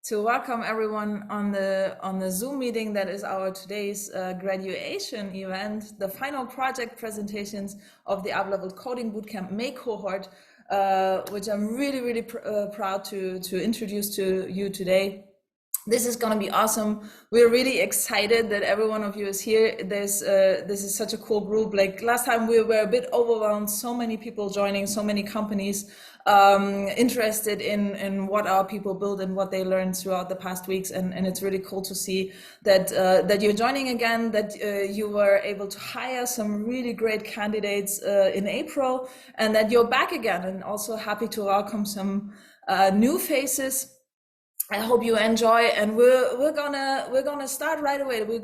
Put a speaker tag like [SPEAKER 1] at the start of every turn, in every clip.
[SPEAKER 1] to welcome everyone on the Zoom meeting that is our today's graduation event, the final project presentations of the UpLeveled Coding Bootcamp May cohort, which I'm really proud to introduce to you today. This is going to be awesome. We're really excited that every one of you is here. This is such a cool group. Like last time we were a bit overwhelmed, so many people joining, so many companies interested in what our people build and what they learned throughout the past weeks. And it's really cool to see that that you're joining again, that you were able to hire some really great candidates in April, and that you're back again, and also happy to welcome some new faces. I hope you enjoy, and we're gonna start right away. We're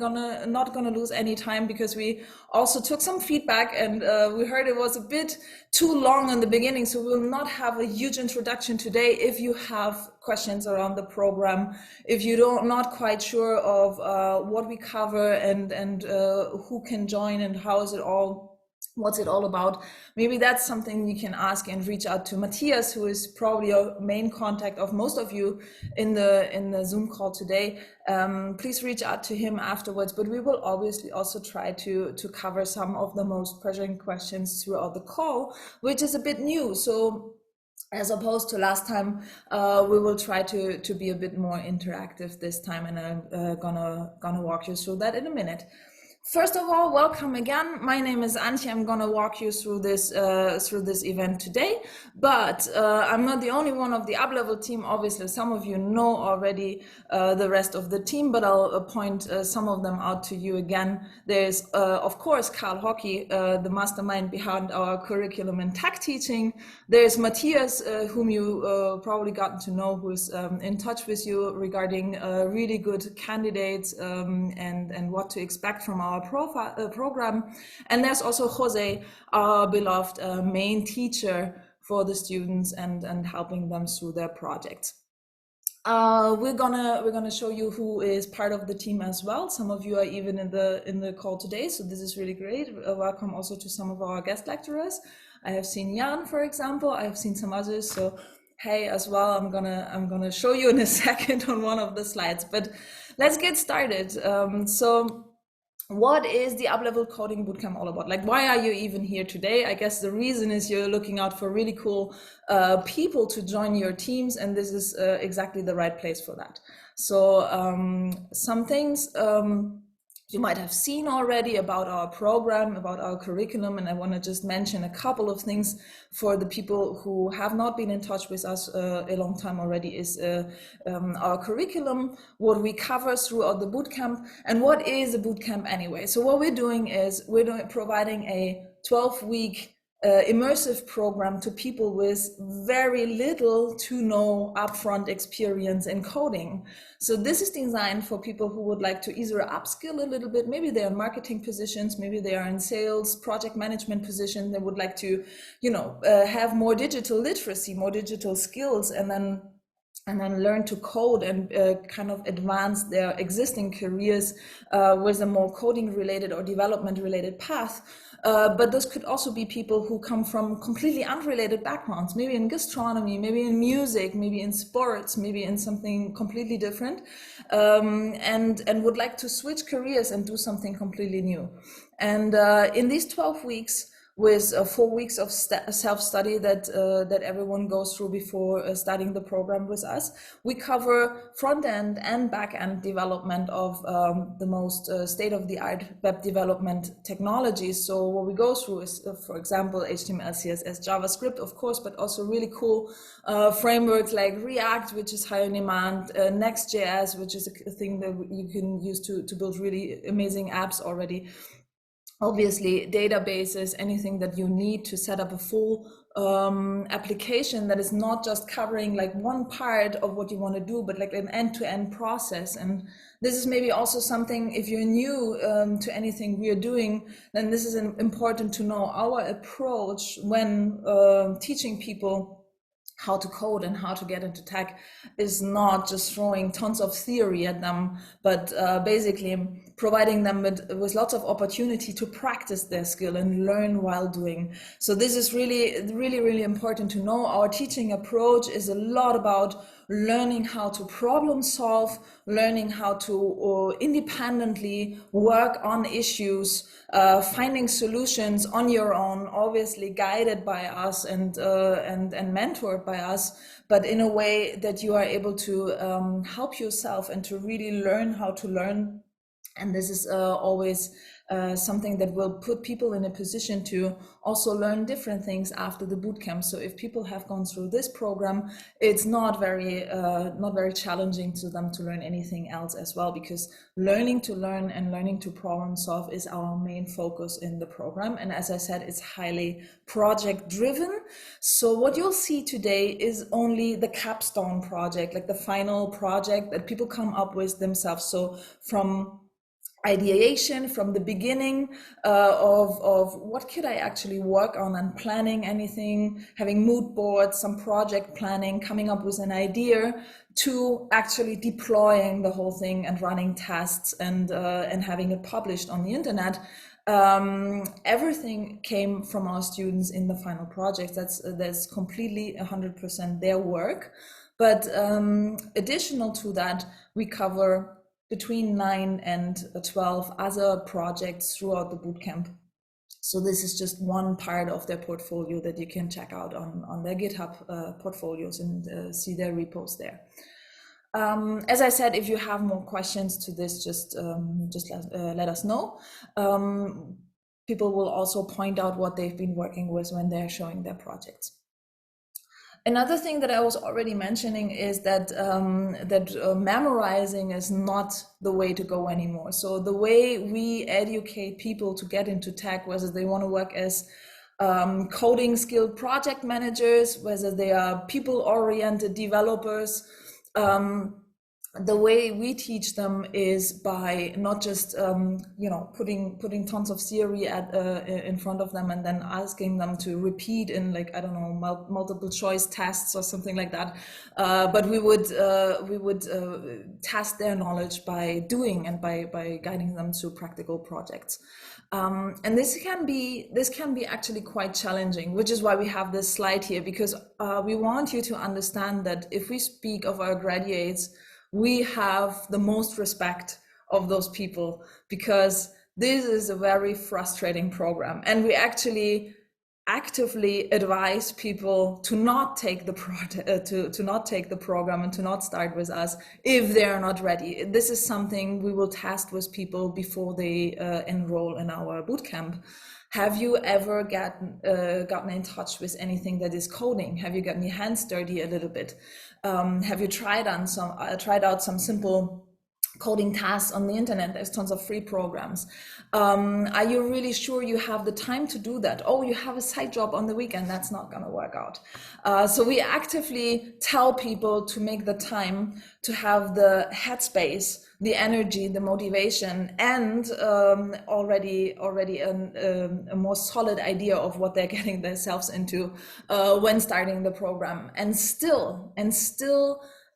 [SPEAKER 1] not gonna lose any time, because we also took some feedback, and we heard it was a bit too long in the beginning, so we'll not have a huge introduction today. If you have questions around the program, if you're not quite sure of what we cover and who can join and how is it all, what's it all about, maybe that's something you can ask and reach out to Matthias, who is probably your main contact of most of you in the Zoom call today. Please reach out to him afterwards, but we will obviously also try to cover some of the most pressuring questions throughout the call, which is a bit new. So as opposed to last time, we will try to be a bit more interactive this time, and I'm gonna walk you through that in a minute. First of all, welcome again. My name is Anja. I'm gonna walk you through this event today, but I'm not the only one of the UpLevel team. Obviously, some of you know already the rest of the team, but I'll point some of them out to you again. There's, of course, Karl Hockey, the mastermind behind our curriculum and tech teaching. There's Matthias, whom you probably gotten to know, who is in touch with you regarding really good candidates and what to expect from our program. And there's also Jose, our beloved main teacher for the students and helping them through their projects. We're gonna show you who is part of the team as well. Some of you are even in the call today, so this is really great. Welcome also to some of our guest lecturers. I have seen Jan, for example. I have seen some others, so hey as well. I'm gonna show you in a second on one of the slides, but let's get started. So what is the UpLeveled Coding Bootcamp all about? Like, why are you even here today? I guess the reason is you're looking out for really cool people to join your teams, and this is exactly the right place for that. So some things you might have seen already about our program, about our curriculum, and I want to just mention a couple of things for the people who have not been in touch with us a long time already. Is our curriculum, what we cover throughout the bootcamp, and what is a bootcamp anyway. So what we're doing is we're providing a 12-week immersive program to people with very little to no upfront experience in coding. So this is designed for people who would like to either upskill a little bit. Maybe they're in marketing positions, maybe they are in sales, project management position. They would like to, have more digital literacy, more digital skills, and then learn to code and kind of advance their existing careers with a more coding related or development related path. But those could also be people who come from completely unrelated backgrounds, maybe in gastronomy, maybe in music, maybe in sports, maybe in something completely different, and would like to switch careers and do something completely new. And in these 12 weeks, with 4 weeks of self-study that everyone goes through before starting the program with us, we cover front-end and back-end development of the most state-of-the-art web development technologies. So what we go through is, for example, HTML, CSS, JavaScript, of course, but also really cool frameworks like React, which is high in demand, Next.js, which is a thing that you can use to build really amazing apps already. Obviously, databases, anything that you need to set up a full application that is not just covering like one part of what you want to do, but like an end-to-end process. And this is maybe also something, if you're new to anything we are doing, then this is important to know. Our approach when teaching people how to code and how to get into tech is not just throwing tons of theory at them, but basically providing them with lots of opportunity to practice their skill and learn while doing. So this is really important to know. Our teaching approach is a lot about learning how to problem solve, learning how to independently work on issues, finding solutions on your own, obviously guided by us and mentored by us, but in a way that you are able to help yourself and to really learn how to learn. And this is always something that will put people in a position to also learn different things after the bootcamp. So if people have gone through this program, it's not very challenging to them to learn anything else as well, because learning to learn and learning to problem solve is our main focus in the program. And as I said, it's highly project driven. So what you'll see today is only the capstone project, like the final project that people come up with themselves. So from ideation, from the beginning of what could I actually work on, and planning anything, having mood boards, some project planning, coming up with an idea, to actually deploying the whole thing and running tests and having it published on the internet. Everything came from our students in the final project. That's completely 100% their work. But additional to that, we cover between 9 and 12 other projects throughout the bootcamp. So this is just one part of their portfolio that you can check out on their GitHub portfolios and see their repos there. As I said, if you have more questions to this, just let us know. People will also point out what they've been working with when they're showing their projects. Another thing that I was already mentioning is that memorizing is not the way to go anymore. So the way we educate people to get into tech, whether they want to work as coding skilled project managers, whether they are people-oriented developers, the way we teach them is by not just putting tons of theory in front of them and then asking them to repeat in, like, I don't know, multiple choice tests or something like that, but we would test their knowledge by doing and by guiding them to practical projects. And this can be actually quite challenging, which is why we have this slide here, because we want you to understand that if we speak of our graduates, we have the most respect of those people, because this is a very frustrating program, and we actually actively advise people to not take the program and to not start with us if they're not ready. This is something we will test with people before they enroll in our bootcamp. Have you ever gotten in touch with anything that is coding? Have you gotten your hands dirty a little bit? Have you tried out some simple coding tasks on the internet? There's tons of free programs. Are you really sure you have the time to do that? Oh, you have a side job on the weekend. That's not going to work out. So we actively tell people to make the time, to have the headspace, the energy, the motivation, and already a more solid idea of what they're getting themselves into when starting the program. And still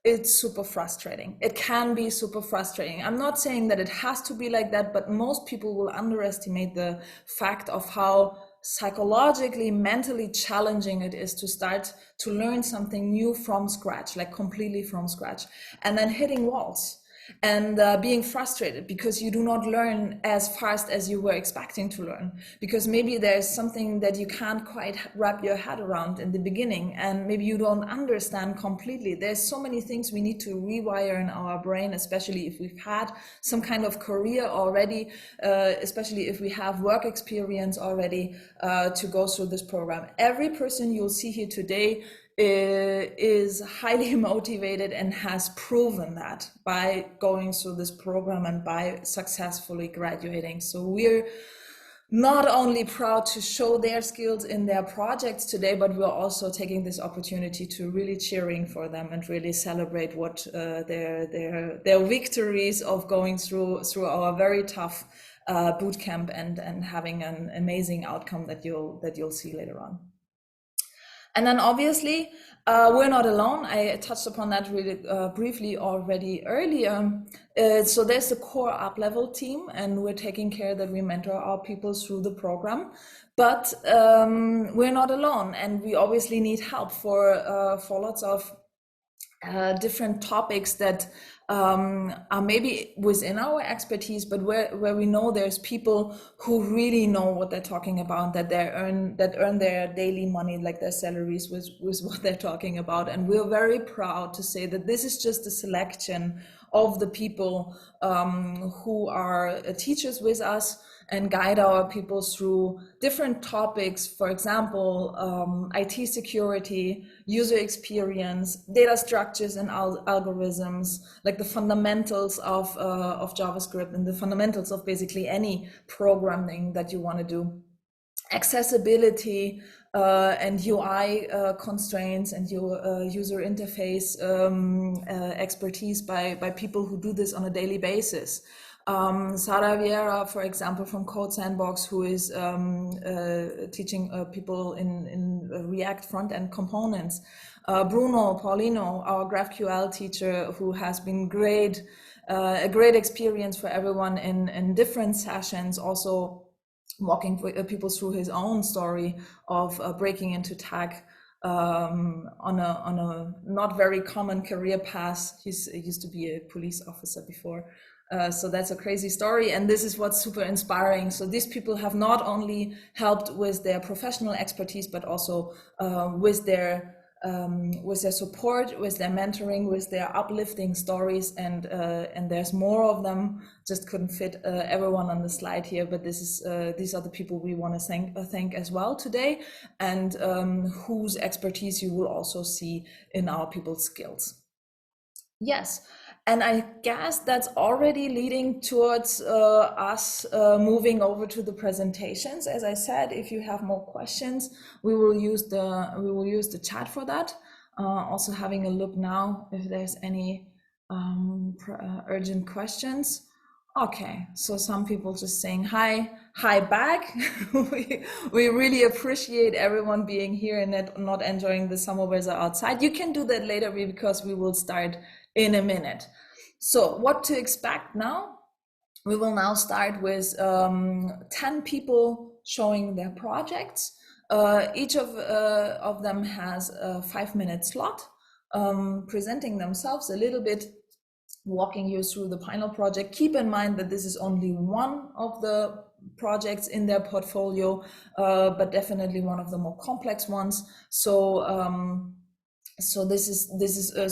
[SPEAKER 1] it's super frustrating. It can be super frustrating. I'm not saying that it has to be like that, but most people will underestimate the fact of how psychologically, mentally challenging it is to start to learn something new from scratch, like completely from scratch, and then hitting walls and being frustrated because you do not learn as fast as you were expecting to learn, because maybe there's something that you can't quite wrap your head around in the beginning, and maybe you don't understand completely. There's so many things we need to rewire in our brain, especially if we've had some kind of career already, especially if we have work experience already, to go through this program. Every person you'll see here today is highly motivated and has proven that by going through this program and by successfully graduating. So we're not only proud to show their skills in their projects today, but we're also taking this opportunity to really cheering for them and really celebrate what their victories of going through our very tough bootcamp and having an amazing outcome that you'll see later on. And then obviously, we're not alone. I touched upon that really briefly already earlier. So there's the core UpLeveled team, and we're taking care that we mentor our people through the program. But we're not alone, and we obviously need help for lots of different topics that are maybe within our expertise, but where we know there's people who really know what they're talking about, that earn their daily money, like their salaries with what they're talking about. And we're very proud to say that this is just a selection of the people who are teachers with us and guide our people through different topics, for example, IT security, user experience, data structures and algorithms, like the fundamentals of JavaScript and the fundamentals of basically any programming that you want to do. Accessibility and UI constraints and your user interface expertise by people who do this on a daily basis. Sara Vieira, for example, from Code Sandbox, who is teaching people in React front-end components. Bruno Paulino, our GraphQL teacher, who has been great, a great experience for everyone in different sessions, also walking people through his own story of breaking into tech on a not very common career path. He used to be a police officer before. So that's a crazy story, and this is what's super inspiring. So these people have not only helped with their professional expertise, but also with their support, with their mentoring, with their uplifting stories, and there's more of them. Just couldn't fit everyone on the slide here, but these are the people we want to thank as well today, and whose expertise you will also see in our people's skills. Yes. And I guess that's already leading towards us moving over to the presentations. As I said, if you have more questions, we will use the chat for that. Also having a look now if there's any urgent questions. Okay, so some people just saying hi back. we really appreciate everyone being here and not enjoying the summer weather outside. You can do that later because we will start in a minute. So what to expect now? We will now start with 10 people showing their projects. Each of them has a 5-minute slot, presenting themselves a little bit, walking you through the final project. Keep in mind that this is only one of the projects in their portfolio, but definitely one of the more complex ones. So this is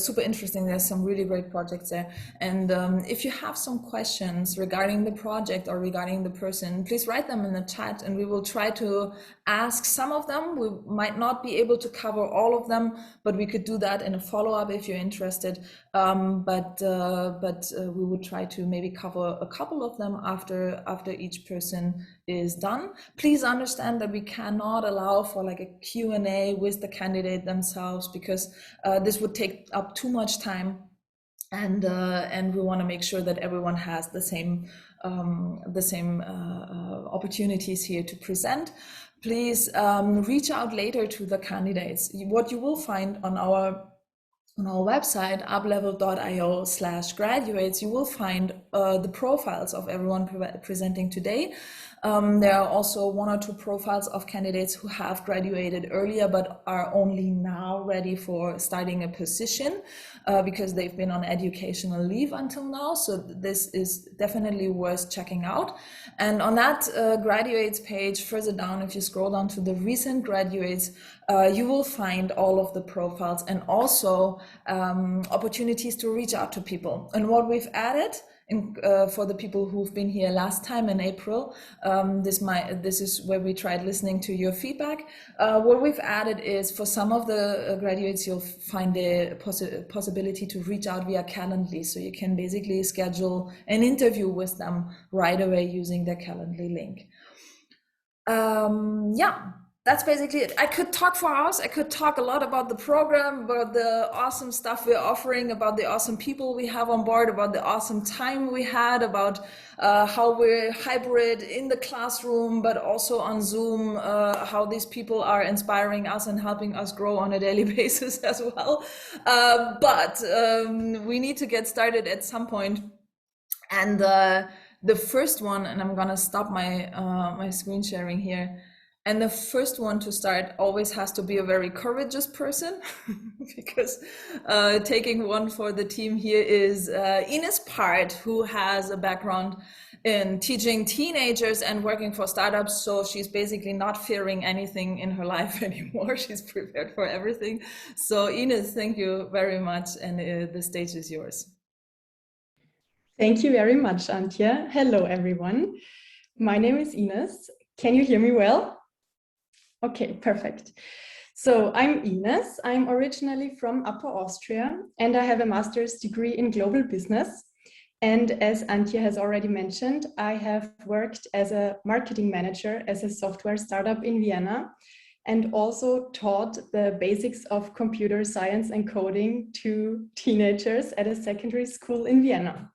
[SPEAKER 1] super interesting. There's some really great projects there. And if you have some questions regarding the project or regarding the person, please write them in the chat and we will try to ask some of them. We might not be able to cover all of them, but we could do that in a follow-up if you're interested. But we would try to maybe cover a couple of them after each person is done. Please understand that we cannot allow for like a Q&A with the candidate themselves, because this would take up too much time, and we want to make sure that everyone has the same opportunities here to present. Please reach out later to the candidates. What you will find on our website, upleveled.io/graduates, you will find the profiles of everyone presenting today. There are also 1 or 2 profiles of candidates who have graduated earlier but are only now ready for starting a position because they've been on educational leave until now. So this is definitely worth checking out. And on that graduates page further down, if you scroll down to the recent graduates, you will find all of the profiles and also opportunities to reach out to people. And what we've added for the people who've been here last time in April, this is where we tried listening to your feedback. What we've added is for some of the graduates, you'll find the possibility to reach out via Calendly. So you can basically schedule an interview with them right away using the Calendly link. Yeah. that's basically it. I could talk for hours. I could talk a lot about the program, about the awesome stuff we're offering, about the awesome people we have on board, about the awesome time we had, about how we're hybrid in the classroom, but also on Zoom, how these people are inspiring us and helping us grow on a daily basis as well. But we need to get started at some point. And the first one, and I'm gonna stop my my screen sharing here. And the first one to start always has to be a very courageous person, because taking one for the team here is Ines Part, who has a background in teaching teenagers and working for startups. So she's basically not fearing anything in her life anymore. She's prepared for everything. So Ines, thank you very much. And the stage is yours.
[SPEAKER 2] Thank you very much, Anja. Hello, everyone. My name is Ines. Can you hear me well? Okay, perfect. So I'm Ines. I'm originally from Upper Austria, and I have a master's degree in global business. And as Anja has already mentioned, I have worked as a marketing manager as a software startup in Vienna, and also taught the basics of computer science and coding to teenagers at a secondary school in Vienna.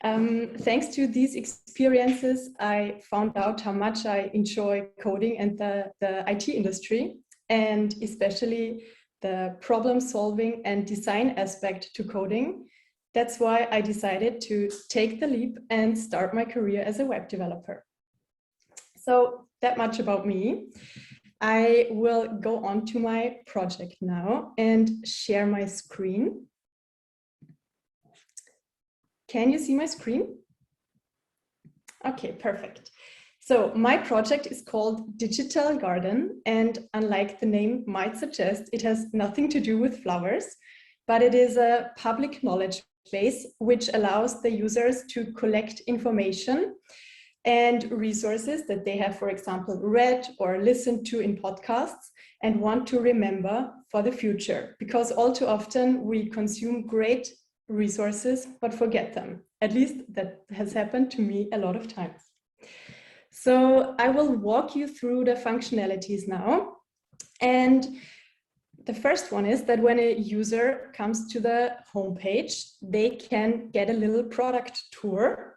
[SPEAKER 2] Thanks to these experiences, I found out how much I enjoy coding and the IT industry, and especially the problem solving and design aspect to coding. That's why I decided to take the leap and start my career as a web developer. So that much about me. I will go on to my project now and share my screen. Can you see my screen? Okay, perfect. So my project is called Digital Garden, and unlike the name might suggest, it has nothing to do with flowers, but it is a public knowledge base which allows the users to collect information and resources that they have, for example, read or listened to in podcasts and want to remember for the future, because all too often we consume great resources but forget them. At least that has happened to me a lot of times. So I will walk you through the functionalities now. And the first one is that when a user comes to the homepage, they can get a little product tour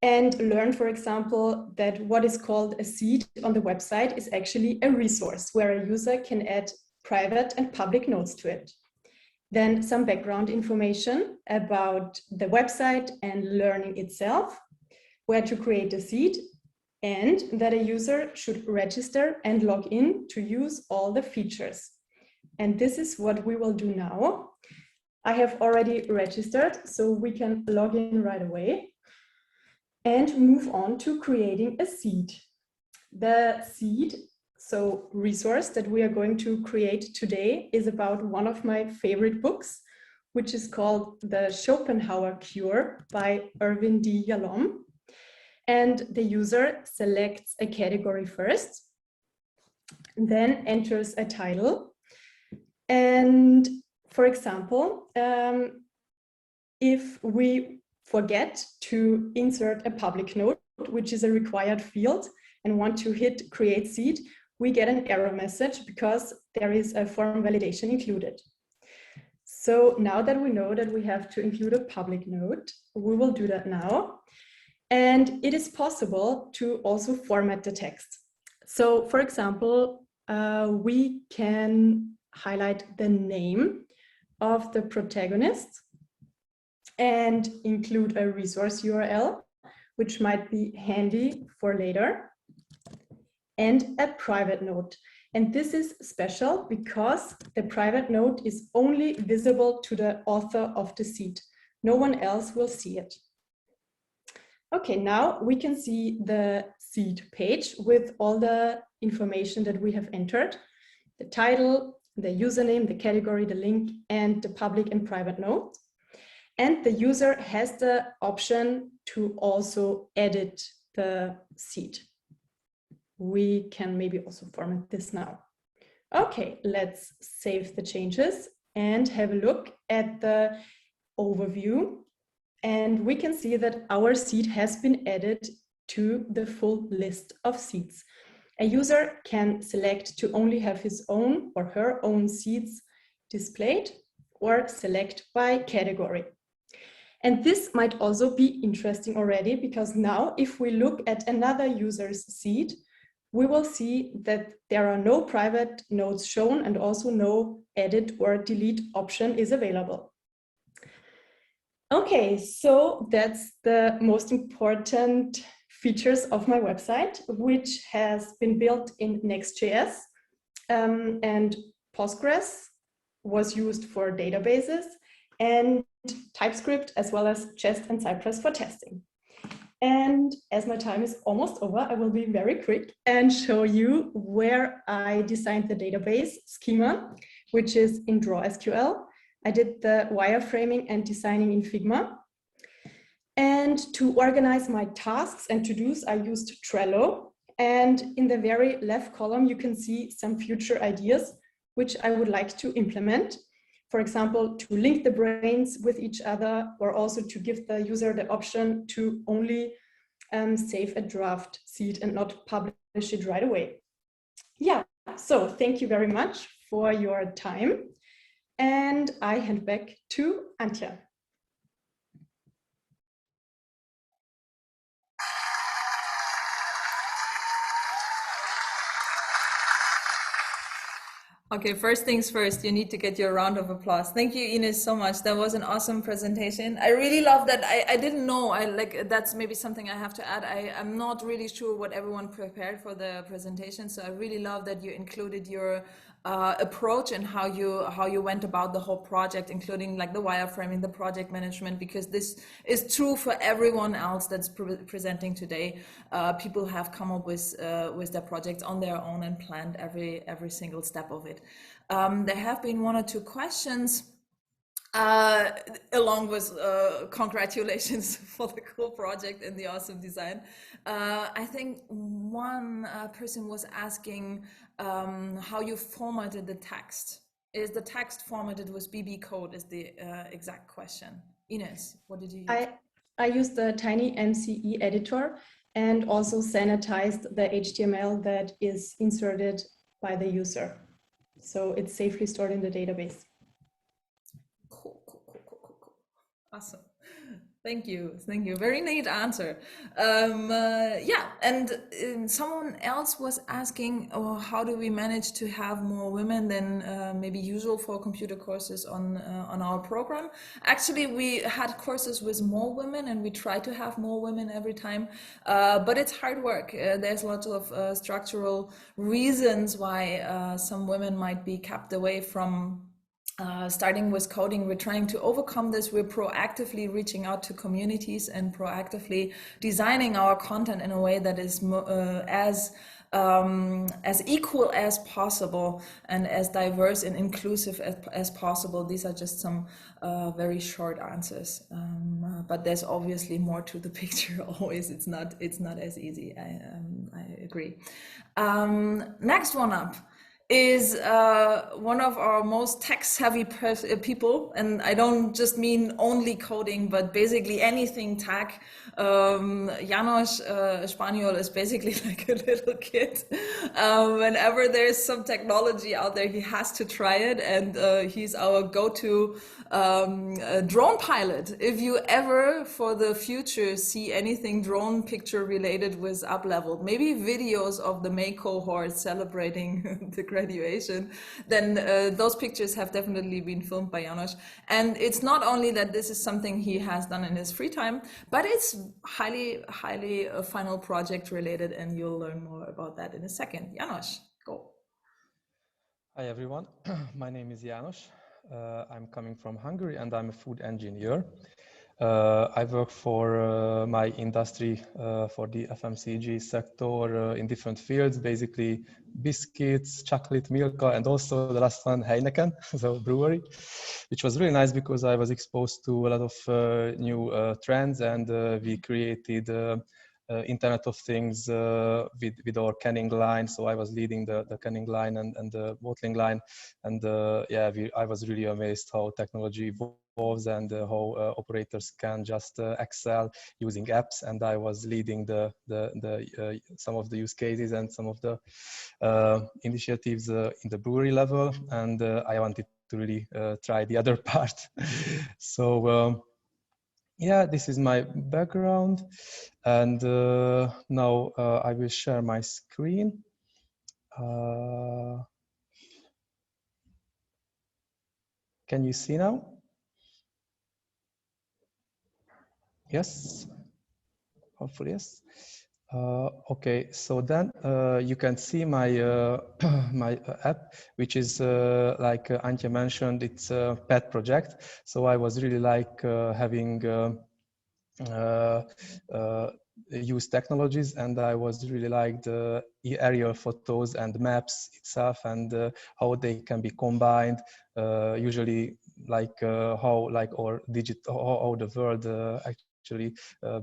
[SPEAKER 2] and learn, for example, that what is called a seed on the website is actually a resource where a user can add private and public notes to it. Then some background information about the website and learning itself, where to create a seed, and that a user should register and log in to use all the features. And this is what we will do now. I have already registered, so we can log in right away and move on to creating a seed. The seed, so resource that we are going to create today, is about one of my favorite books, which is called The Schopenhauer Cure by Irvin D. Yalom. And the user selects a category first, then enters a title. And for example, if we forget to insert a public note, which is a required field, and want to hit create seed, we get an error message because there is a form validation included. So now that we know that we have to include a public note, we will do that now. And it is possible to also format the text. So for example, we can highlight the name of the protagonist and include a resource URL, which might be handy for later, and a private note. And this is special because the private note is only visible to the author of the seed. No one else will see it. Okay, now we can see the seed page with all the information that we have entered: the title, the username, the category, the link, and the public and private note. And the user has the option to also edit the seed. We can maybe also format this now. Okay, let's save the changes and have a look at the overview. And we can see that our seed has been added to the full list of seeds. A user can select to only have his own or her own seats displayed, or select by category. And this might also be interesting already, because now if we look at another user's seat, we will see that there are no private nodes shown, and also no edit or delete option is available. Okay, so that's the most important features of my website, which has been built in Next.js, and Postgres was used for databases, and TypeScript, as well as Jest and Cypress for testing. And as my time is almost over, I will be very quick and show you where I designed the database schema, which is in DrawSQL. I did the wireframing and designing in Figma. And to organize my tasks and to-dos, I used Trello. And in the very left column, you can see some future ideas which I would like to implement. For example, to link the brains with each other, or also to give the user the option to only save a draft seed and not publish it right away. Yeah, so thank you very much for your time. And I hand back to Anja.
[SPEAKER 1] Okay, first things first, you need to get your round of applause. Thank you, Ines, so much. That was an awesome presentation. I really love that. I didn't know, that's maybe something I have to add. I'm not really sure what everyone prepared for the presentation, so I really love that you included your approach and how you went about the whole project, including like the wireframing, the project management, because this is true for everyone else that's presenting today. People have come up with their projects on their own and planned every single step of it. There have been one or two questions, along with congratulations for the cool project and the awesome design. I think one person was asking how you formatted the text. Is the text formatted with BB code is the exact question. Ines, what did you use?
[SPEAKER 2] I used the tiny MCE editor and also sanitized the HTML that is inserted by the user. So it's safely stored in the database.
[SPEAKER 1] Cool. Awesome. Thank you. Very neat answer. Yeah, and someone else was asking, how do we manage to have more women than maybe usual for computer courses on our program? Actually, we had courses with more women, and we try to have more women every time, but it's hard work. There's lots of structural reasons why some women might be kept away from starting with coding. We're trying to overcome this. We're proactively reaching out to communities and proactively designing our content in a way that is as equal as possible and as diverse and inclusive as possible. These are just some very short answers, but there's obviously more to the picture. Always, it's not as easy. I agree. Next one up is one of our most tech-savvy people, and I don't just mean only coding, but basically anything tech. Jànos Spanyol is basically like a little kid. Whenever there's some technology out there, he has to try it, and he's our go-to drone pilot. If you ever, for the future, see anything drone picture related with UpLeveled, maybe videos of the May cohort celebrating the graduation, then those pictures have definitely been filmed by Jànos. And it's not only that this is something he has done in his free time, but it's highly final project related, and you'll learn more about that in a second. Jànos, go.
[SPEAKER 3] Hi everyone, my name is Jànos. I'm coming from Hungary and I'm a food engineer. I work for my industry for the FMCG sector in different fields, basically biscuits, chocolate, Milka, and also the last one, Heineken, so brewery, which was really nice because I was exposed to a lot of new trends, and we created Internet of Things with our canning line. So I was leading the canning line and the bottling line, and yeah, I was really amazed how technology evolves and how operators can just excel using apps. And I was leading some of the use cases and some of the initiatives in the brewery level, and I wanted to really try the other part. So yeah, this is my background, and now I will share my screen. Can you see now? Yes, hopefully yes. Okay, so then you can see my my app, which is like Anja mentioned, it's a pet project. So I was really like having use technologies, and I was really like the aerial photos and maps itself, and how they can be combined. Usually, like how like or how the world actually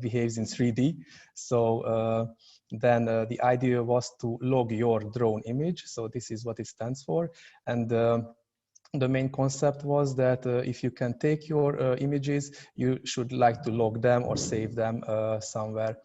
[SPEAKER 3] behaves in 3D. So then the idea was to log your drone image. So this is what it stands for, and the main concept was that if you can take your images, you should like to log them or save them somewhere.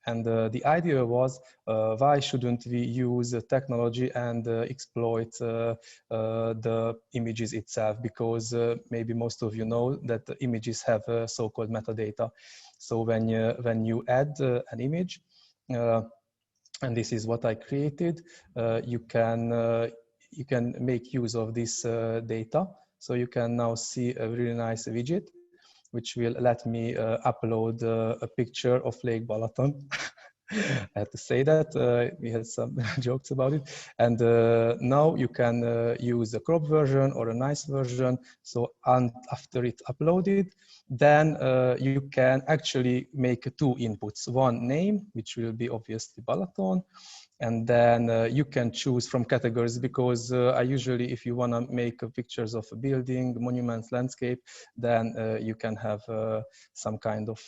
[SPEAKER 3] And the idea was, why shouldn't we use technology and exploit the images itself? Because maybe most of you know that the images have so-called metadata. So when you add an image, and this is what I created, you can make use of this data. So you can now see a really nice widget, which will let me upload a picture of Lake Balaton. I have to say that we had some jokes about it. And now you can use a crop version or a nice version. So after it's uploaded, then you can actually make two inputs, one name, which will be obviously Balaton, and then you can choose from categories, because I usually, if you want to make pictures of a building, monuments, landscape, then you can have some kind of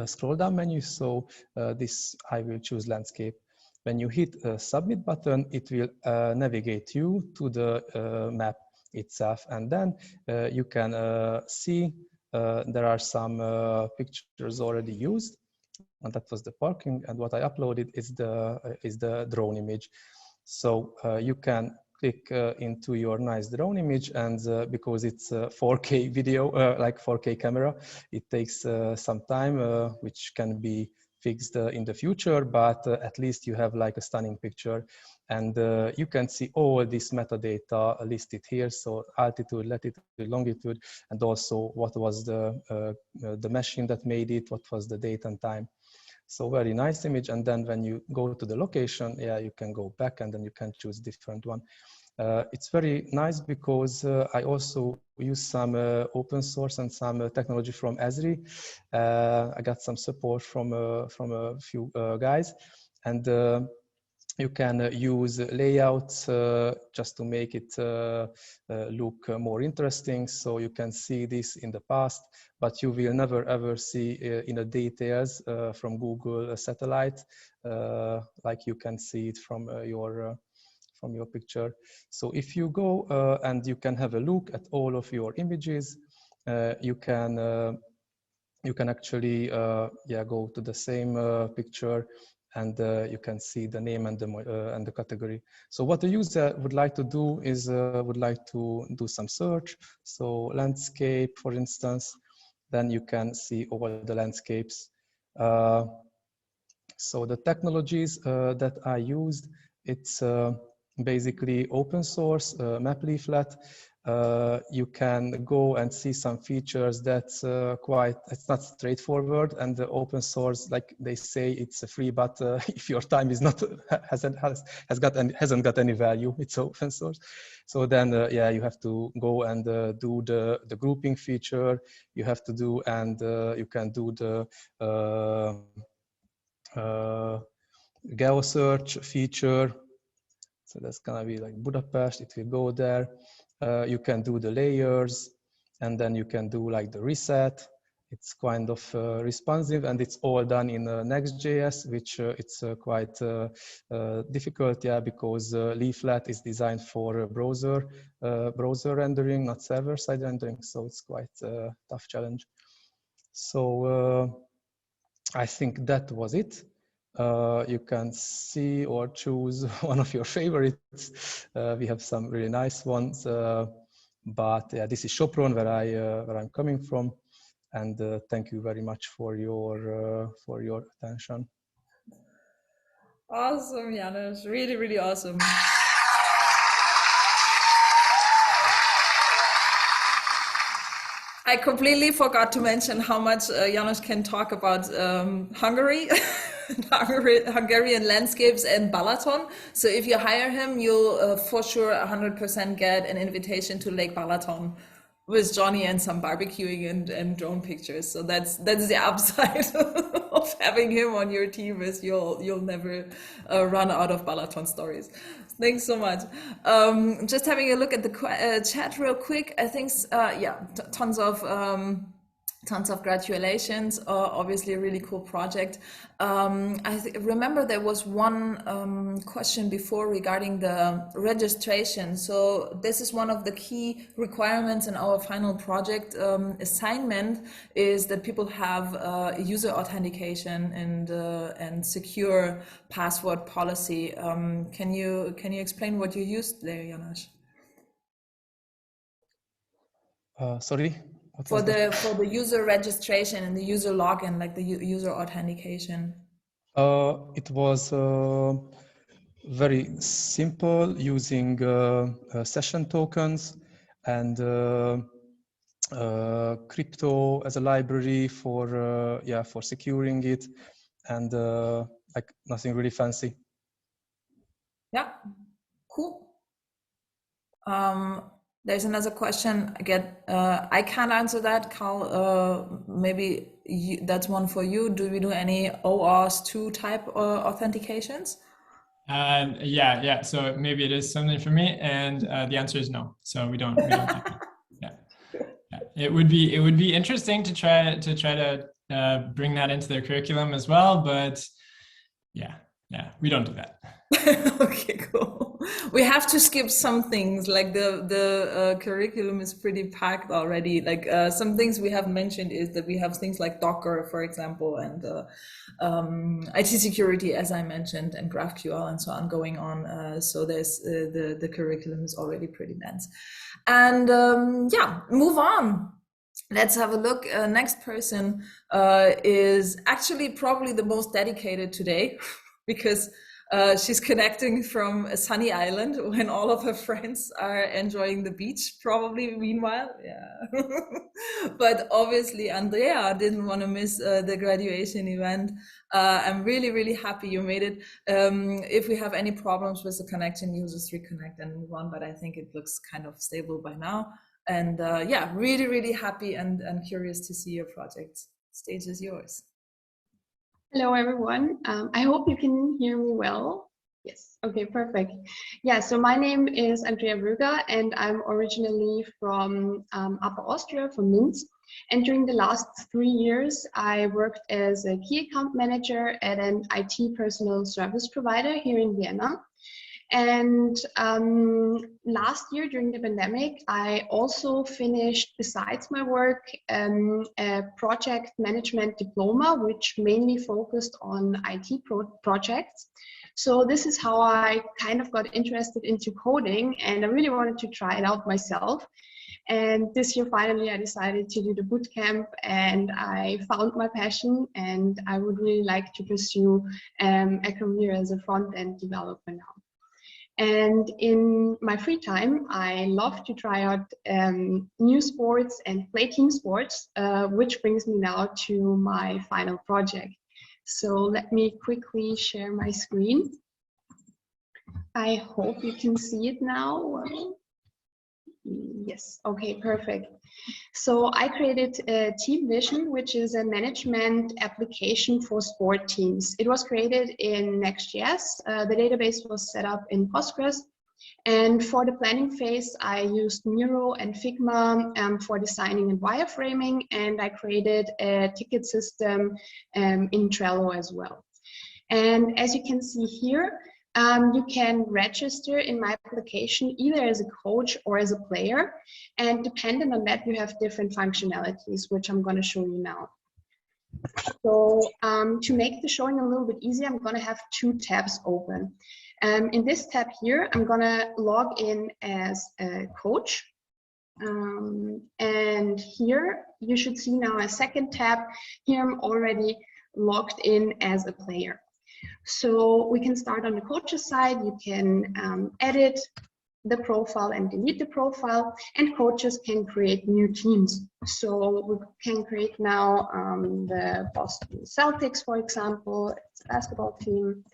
[SPEAKER 3] scroll down menu. So this, I will choose landscape. When you hit a submit button, it will navigate you to the map itself, and then you can see there are some pictures already used, and that was the parking. And what I uploaded is the drone image. So you can click into your nice drone image, and because it's a 4K video, like 4K camera, it takes some time, which can be fixed in the future, but at least you have like a stunning picture. And you can see all this metadata listed here. So altitude, latitude, longitude, and also what was the machine that made it, what was the date and time. So very nice image. And then when you go to the location, yeah, you can go back and then you can choose different one. It's very nice because I also use some open source and some technology from Esri. I got some support from a few guys, and you can use layouts just to make it look more interesting. So you can see this in the past, but you will never ever see in the details from Google satellite, like you can see it from your picture. So if you go and you can have a look at all of your images, you can actually go to the same picture, and you can see the name and the category. So what the user would like to do is would like to do some search. So landscape, for instance, then you can see all the landscapes. So the technologies that I used, it's basically open source, map leaflet. You can go and see some features that's it's not straightforward, and the open source, like they say, it's free, but if your time is not hasn't got any value, it's open source. So then yeah, you have to go and do the grouping feature. You have to do, and you can do the geo search feature. So that's gonna be like Budapest, it will go there. You can do the layers, and then you can do like the reset. it's kind of responsive, and it's all done in Next.js, which it's quite difficult, yeah, because Leaflet is designed for browser rendering, not server-side rendering, so it's quite a tough challenge. So I think that was it. You can see or choose one of your favorites. We have some really nice ones, but yeah, this is Sopron, where I'm coming from. And thank you very much for your attention.
[SPEAKER 1] Awesome, Jànos. Really, really awesome. I completely forgot to mention how much Jànos can talk about Hungary, Hungarian landscapes and Balaton. So if you hire him, you'll for sure 100% get an invitation to Lake Balaton with Johnny and some barbecuing and drone pictures. So that's the upside of having him on your team, is you'll never run out of Balaton stories. Thanks so much. Just having a look at the chat real quick. I think yeah, tons of congratulations. Obviously a really cool project. I remember there was one question before regarding the registration. So this is one of the key requirements in our final project assignment, is that people have user authentication and secure password policy. Can you explain what you used there, Jànos?
[SPEAKER 3] Sorry?
[SPEAKER 1] For the user registration and the user login, like the user authentication.
[SPEAKER 3] It was very simple, using session tokens and crypto as a library for for securing it, and like nothing really fancy.
[SPEAKER 1] Yeah, cool. There's another question. Again, I can't answer that, Carl. Maybe that's one for you. Do we do any OAuth2 type authentications?
[SPEAKER 4] Yeah. So maybe it is something for me, and the answer is no. So we don't do that. Yeah. It would be interesting to try to bring that into their curriculum as well, but yeah, we don't do that.
[SPEAKER 1] Okay, cool. We have to skip some things, like the curriculum is pretty packed already. Like some things we haven't mentioned is that we have things like Docker, for example, and IT security, as I mentioned, and GraphQL and so on going on. So there's the curriculum is already pretty dense. And yeah, move on. Let's have a look. Next person is actually probably the most dedicated today because she's connecting from a sunny island when all of her friends are enjoying the beach, probably meanwhile. Yeah. But obviously Andrea didn't want to miss the graduation event. I'm really, really happy you made it. If we have any problems with the connection, you'll just reconnect and move on, but I think it looks kind of stable by now. And yeah, really, really happy and curious to see your project. Stage is yours.
[SPEAKER 5] Hello, everyone. I hope you can hear me well. Yes, okay, perfect. Yeah, so my name is Andrea Wöger, and I'm originally from Upper Austria, from Linz. And during the last 3 years, I worked as a key account manager at an IT personal service provider here in Vienna. And last year during the pandemic, I also finished, besides my work, a project management diploma, which mainly focused on IT projects. So this is how I kind of got interested into coding, and I really wanted to try it out myself. And this year, finally, I decided to do the bootcamp, and I found my passion, and I would really like to pursue a career as a front-end developer now. And in my free time, I love to try out new sports and play team sports, which brings me now to my final project. So let me quickly share my screen. I hope you can see it now. Yes, okay, perfect. So I created Team Vision, which is a management application for sport teams. It was created in Next.js. The database was set up in Postgres. And for the planning phase, I used Miro and Figma for designing and wireframing, and I created a ticket system in Trello as well. And as you can see here, you can register in my application either as a coach or as a player. And dependent on that, you have different functionalities, which I'm going to show you now. So to make the showing a little bit easier, I'm going to have two tabs open. In this tab here, I'm going to log in as a coach. And here you should see now a second tab. Here I'm already logged in as a player. So we can start on the coach's side. You can edit the profile and delete the profile, and coaches can create new teams. So we can create now the Boston Celtics, for example. It's a basketball team,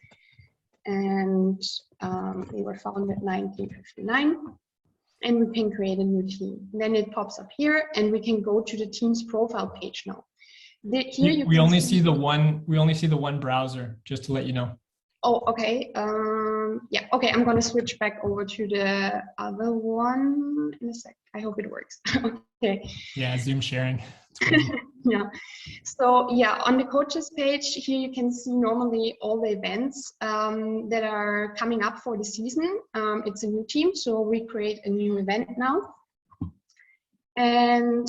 [SPEAKER 5] and they were founded in 1959. And we can create a new team. Then it pops up here, and we can go to the team's profile page now. Here
[SPEAKER 4] we only see the one. We only see the one browser, just to let you know.
[SPEAKER 5] Oh, okay. Yeah. Okay. I'm gonna switch back over to the other one in a sec. I hope it works. Okay.
[SPEAKER 4] Yeah. Zoom sharing.
[SPEAKER 5] Yeah. So yeah, on the coaches page here, you can see normally all the events that are coming up for the season. It's a new team, so we create a new event now. And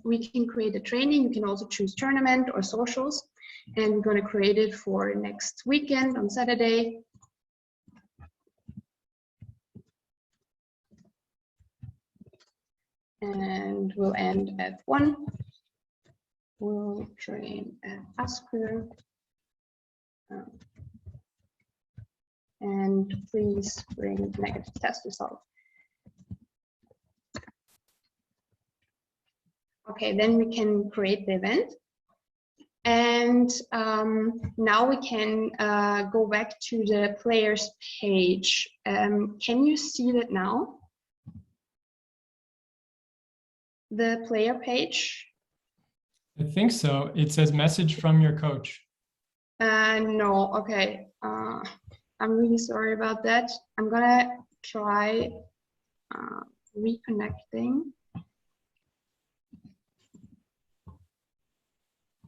[SPEAKER 5] we can create a training. You can also choose tournament or socials. And we're going to create it for next weekend on Saturday. And we'll end at 1. We'll train at Asker. And please bring negative test result. Okay, then we can create the event. And now we can go back to the players page. Can you see that now? The player page?
[SPEAKER 4] I think so. It says message from your coach.
[SPEAKER 5] No, okay. I'm really sorry about that. I'm gonna try reconnecting.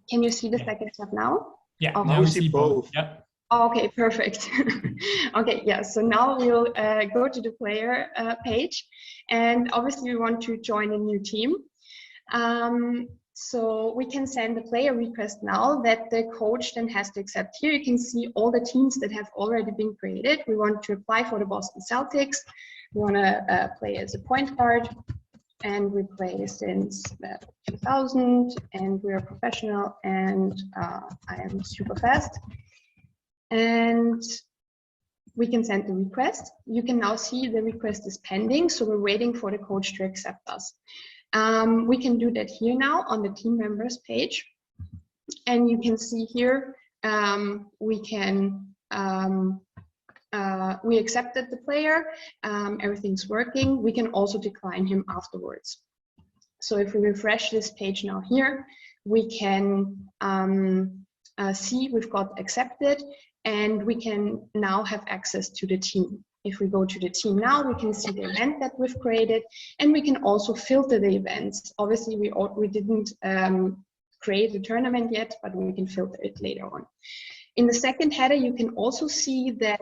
[SPEAKER 5] Can you see the second tab now?
[SPEAKER 4] Yeah,
[SPEAKER 5] okay.
[SPEAKER 4] Now we see both. Yep.
[SPEAKER 5] Okay, perfect. Okay, yeah, so now we'll go to the player page, and obviously we want to join a new team. So we can send a player request now that the coach then has to accept. Here you can see all the teams that have already been created. We want to apply for the Boston Celtics. We want to play as a point guard. And we play since 2000, and we're professional, and I am super fast. And we can send the request. You can now see the request is pending, so we're waiting for the coach to accept us. We can do that here now on the team members page. And you can see here, we accepted the player, everything's working. We can also decline him afterwards. So if we refresh this page now here, we can see we've got accepted, and we can now have access to the team. If we go to the team now, we can see the event that we've created, and we can also filter the events. Obviously, we didn't create a tournament yet, but we can filter it later on. In the second header, you can also see that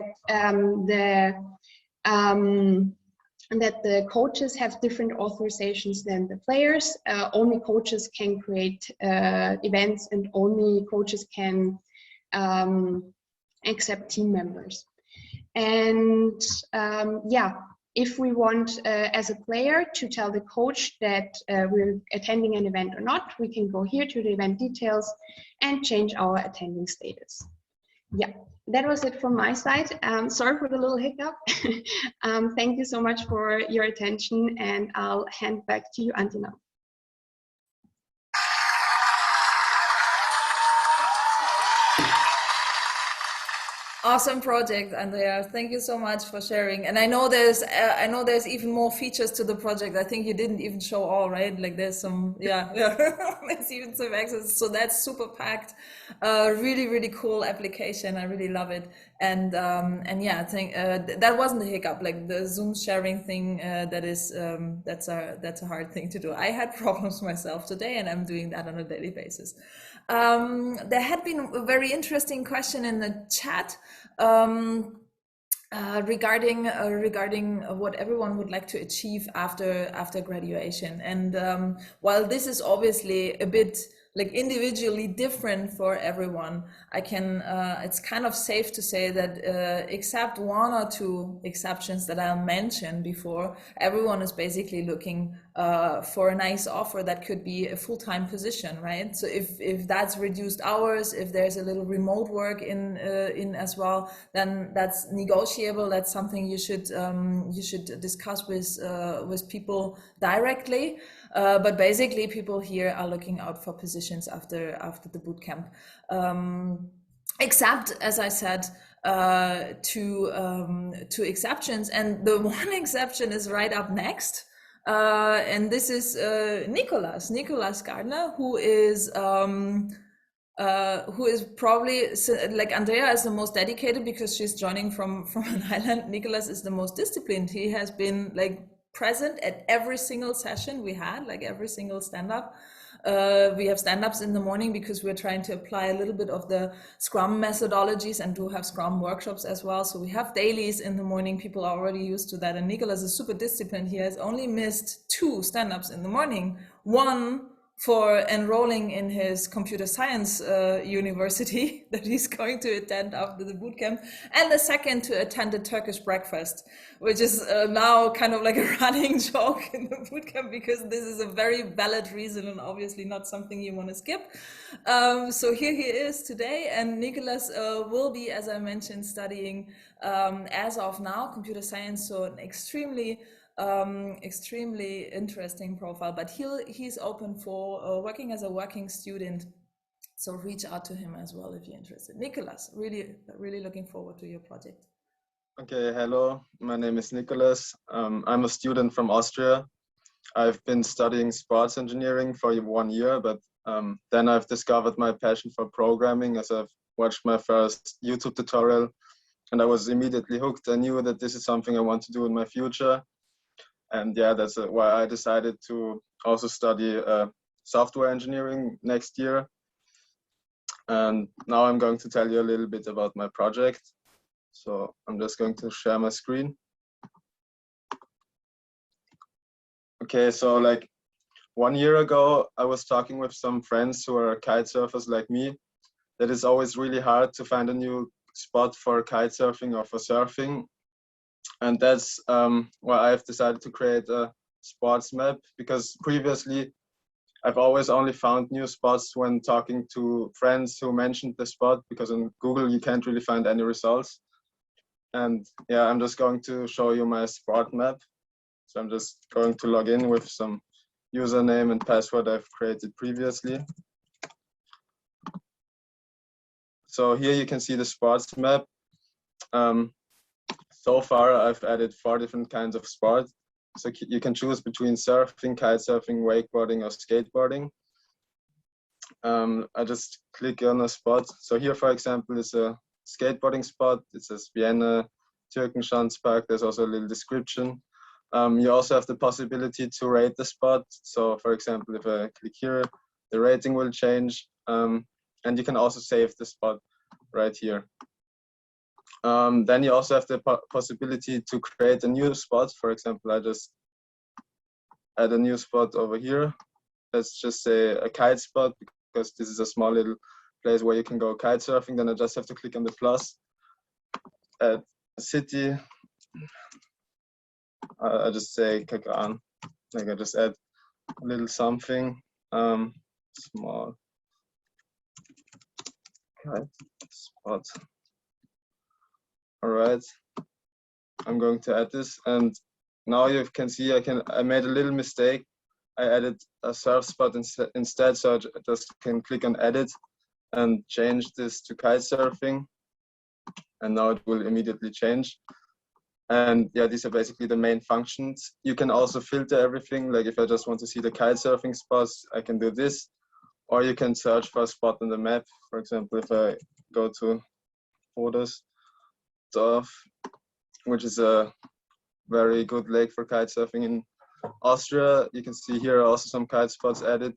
[SPEAKER 5] the coaches have different authorizations than the players. Only coaches can create events, and only coaches can accept team members. And yeah, if we want as a player to tell the coach that we're attending an event or not, we can go here to the event details and change our attending status. Yeah, that was it from my side. Sorry for the little hiccup. Thank you so much for your attention, and I'll hand back to you, Anja, now.
[SPEAKER 1] Awesome project, Andrea. Thank you so much for sharing. And I know there's even more features to the project. I think you didn't even show all, right? Like there's some, yeah. There's even some access. So that's super packed. Really, really cool application. I really love it. And yeah, I think that wasn't a hiccup. Like the Zoom sharing thing, that's a hard thing to do. I had problems myself today, and I'm doing that on a daily basis. There had been a very interesting question in the chat regarding what everyone would like to achieve after graduation. And while this is obviously a bit like individually different for everyone, I can it's kind of safe to say that except one or two exceptions that I'll mention before, everyone is basically looking for a nice offer that could be a full-time position, right? So if that's reduced hours, if there's a little remote work in as well, then that's negotiable. That's something you should discuss with people directly. But basically, people here are looking out for positions after the bootcamp. Except, as I said, two exceptions, and the one exception is right up next. And this is Nicolas Gadner, who is probably, like Andrea is the most dedicated because she's joining from an island. Nicolas is the most disciplined. He has been like present at every single session we had, like every single stand-up. We have stand-ups in the morning because we're trying to apply a little bit of the Scrum methodologies and do have Scrum workshops as well. So we have dailies in the morning. People are already used to that. And Nicolas is super disciplined. He has only missed 2 stand-ups in the morning. One for enrolling in his computer science university that he's going to attend after the bootcamp, and the second to attend a Turkish breakfast, which is now kind of like a running joke in the bootcamp because this is a very valid reason and obviously not something you want to skip. So here he is today, and Nicolas will be, as I mentioned, studying as of now computer science, so an extremely interesting profile, but he's open for working as a working student, so reach out to him as well if you're interested. Nicolas, really looking forward to your project.
[SPEAKER 6] Okay, hello, my name is Nicolas. I'm a student from Austria. I've been studying sports engineering for 1 year, but then I've discovered my passion for programming as I've watched my first YouTube tutorial, and I was immediately hooked. I knew that this is something I want to do in my future. And yeah, that's why I decided to also study software engineering next year. And now I'm going to tell you a little bit about my project. So I'm just going to share my screen. Okay, so like 1 year ago, I was talking with some friends who are kite surfers like me, that it's always really hard to find a new spot for kite surfing or for surfing. And that's why I've decided to create a spots map, because previously I've always only found new spots when talking to friends who mentioned the spot, because on Google you can't really find any results. And yeah, I'm just going to show you my spot map. So I'm just going to log in with some username and password I've created previously. So here you can see the spots map. So far, I've added 4 different kinds of sport. So you can choose between surfing, kitesurfing, wakeboarding, or skateboarding. I just click on a spot. So here, for example, is a skateboarding spot. It says Vienna, Türkenschanzpark. There's also a little description. You also have the possibility to rate the spot. So for example, if I click here, the rating will change. And you can also save the spot right here. Then you also have the possibility to create a new spot. For example, I just add a new spot over here. Let's just say a kite spot, because this is a small little place where you can go kite surfing. Then I just have to click on the plus, add a city. I just say Kagan, like I just add a little something, small kite spot. All right, I'm going to add this, and now you can see I made a little mistake. I added a surf spot instead, so I just can click on edit and change this to kite surfing, and now it will immediately change. And yeah, these are basically the main functions. You can also filter everything. Like if I just want to see the kite surfing spots, I can do this, or you can search for a spot on the map. For example, if I go to photos, Dorf, which is a very good lake for kitesurfing in Austria. You can see here also some kite spots added.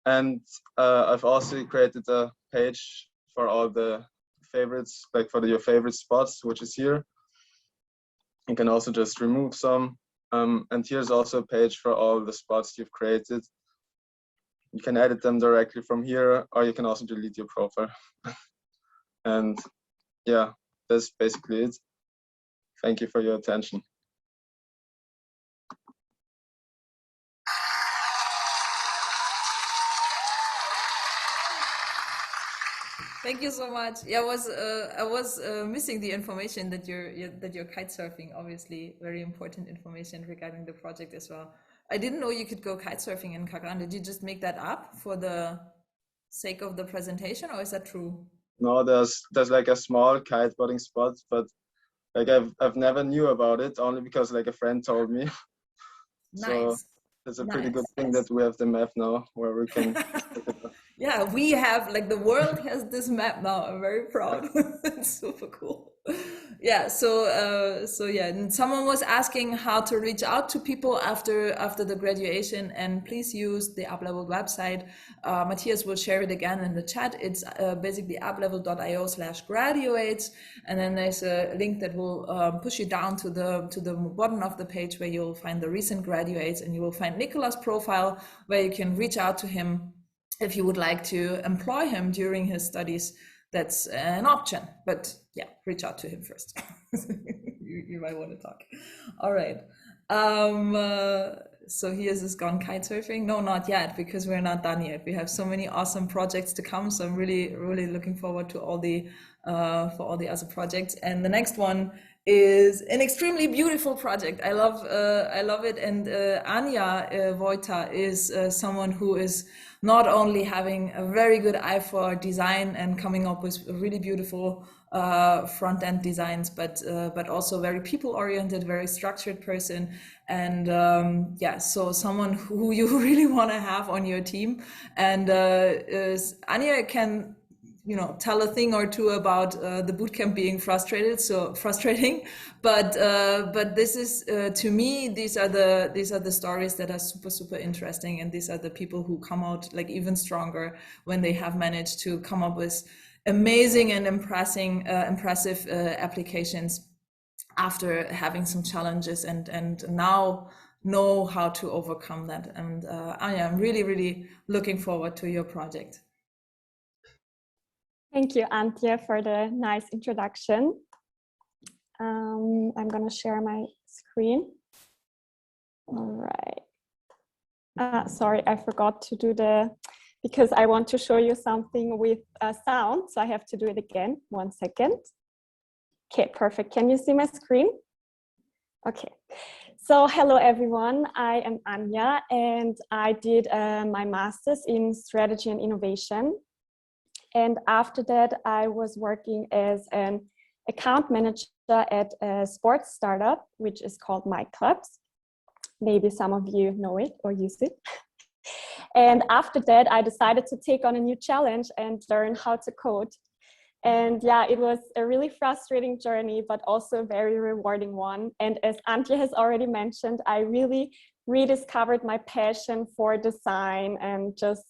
[SPEAKER 6] And I've also created a page for all the favorites, like for your favorite spots, which is here. You can also just remove some. And here's also a page for all the spots you've created. You can edit them directly from here, or you can also delete your profile. And yeah, that's basically it. Thank you for your attention.
[SPEAKER 1] Thank you so much. Yeah, I was missing the information that you're kite surfing. Obviously, very important information regarding the project as well. I didn't know you could go kite surfing in Kagran. Did you just make that up for the sake of the presentation, or is that true?
[SPEAKER 6] No, there's like a small kiteboarding spot, but like I've never knew about it, only because like a friend told me.
[SPEAKER 1] Nice.
[SPEAKER 6] So it's a pretty good thing that we have the map now where we can.
[SPEAKER 1] Yeah, we have, like, the world has this map now. I'm very proud. It's super cool. Yeah, so yeah, and someone was asking how to reach out to people after the graduation, and please use the UpLeveled website. Matthias will share it again in the chat. It's basically upleveled.io/graduates, and then there's a link that will push you down to the bottom of the page where you'll find the recent graduates, and you will find Nicolas' profile where you can reach out to him if you would like to employ him during his studies. That's an option, but yeah, reach out to him first. you might want to talk. All right. So here's this gone kite surfing. No, not yet, because we're not done yet. We have so many awesome projects to come. So I'm really, really looking forward to all the for all the other projects. And the next one is an extremely beautiful project. I love it. And Anja Vojta is someone who is not only having a very good eye for design and coming up with really beautiful front-end designs, but also very people-oriented, very structured person. And yeah, so someone who you really want to have on your team. And Anja can, you know, tell a thing or two about the bootcamp being frustrating, but this is to me, these are the stories that are super interesting, and these are the people who come out like even stronger when they have managed to come up with amazing and impressive applications after having some challenges, and now know how to overcome that. And Anja, I'm really looking forward to your project.
[SPEAKER 7] Thank you, Antje, for the nice introduction. I'm going to share my screen. All right. Sorry, I forgot to do because I want to show you something with sound, so I have to do it again. 1 second. Okay, perfect. Can you see my screen? Okay. So hello, everyone. I am Anja, and I did my master's in strategy and innovation. And after that, I was working as an account manager at a sports startup, which is called My Clubs. Maybe some of you know it or use it. And after that, I decided to take on a new challenge and learn how to code. And yeah, it was a really frustrating journey, but also a very rewarding one. And as Antje has already mentioned, I really rediscovered my passion for design and just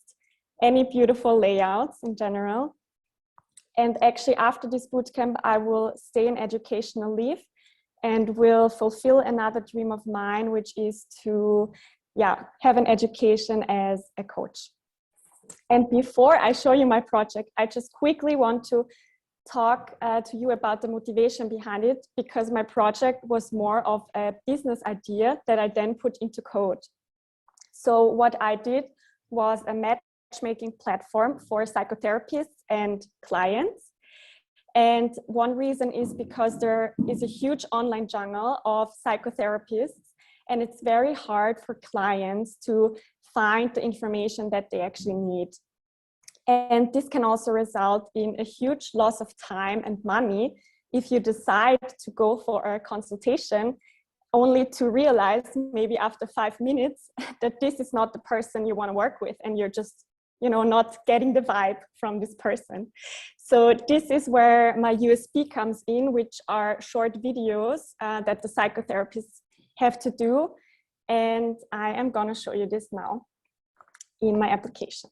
[SPEAKER 7] any beautiful layouts in general. And actually after this bootcamp, I will stay in educational leave and will fulfill another dream of mine, which is to have an education as a coach. And before I show you my project, I just quickly want to talk to you about the motivation behind it, because my project was more of a business idea that I then put into code. So what I did was a matchmaking platform for psychotherapists and clients. And one reason is because there is a huge online jungle of psychotherapists, and it's very hard for clients to find the information that they actually need. And this can also result in a huge loss of time and money if you decide to go for a consultation only to realize maybe after 5 minutes that this is not the person you want to work with, and you're just not getting the vibe from this person. So this is where my USP comes in, which are short videos that the psychotherapists have to do. And I am going to show you this now in my application.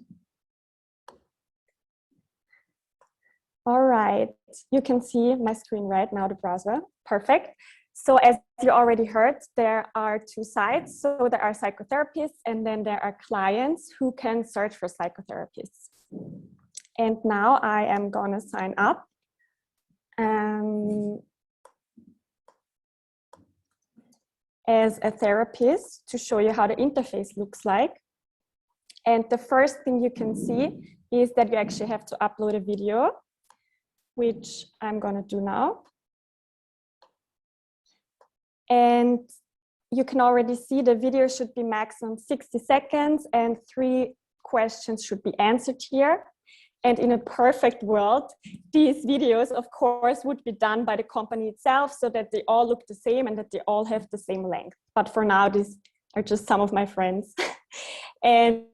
[SPEAKER 7] All right, you can see my screen right now, the browser. Perfect. So as you already heard, there are two sides. So there are psychotherapists, and then there are clients who can search for psychotherapists. And now I am going to sign up. As a therapist to show you how the interface looks like. And the first thing you can see is that you actually have to upload a video, which I'm going to do now. And you can already see the video should be maximum 60 seconds and 3 questions should be answered here. And in a perfect world, these videos, of course, would be done by the company itself so that they all look the same and that they all have the same length. But for now, these are just some of my friends. And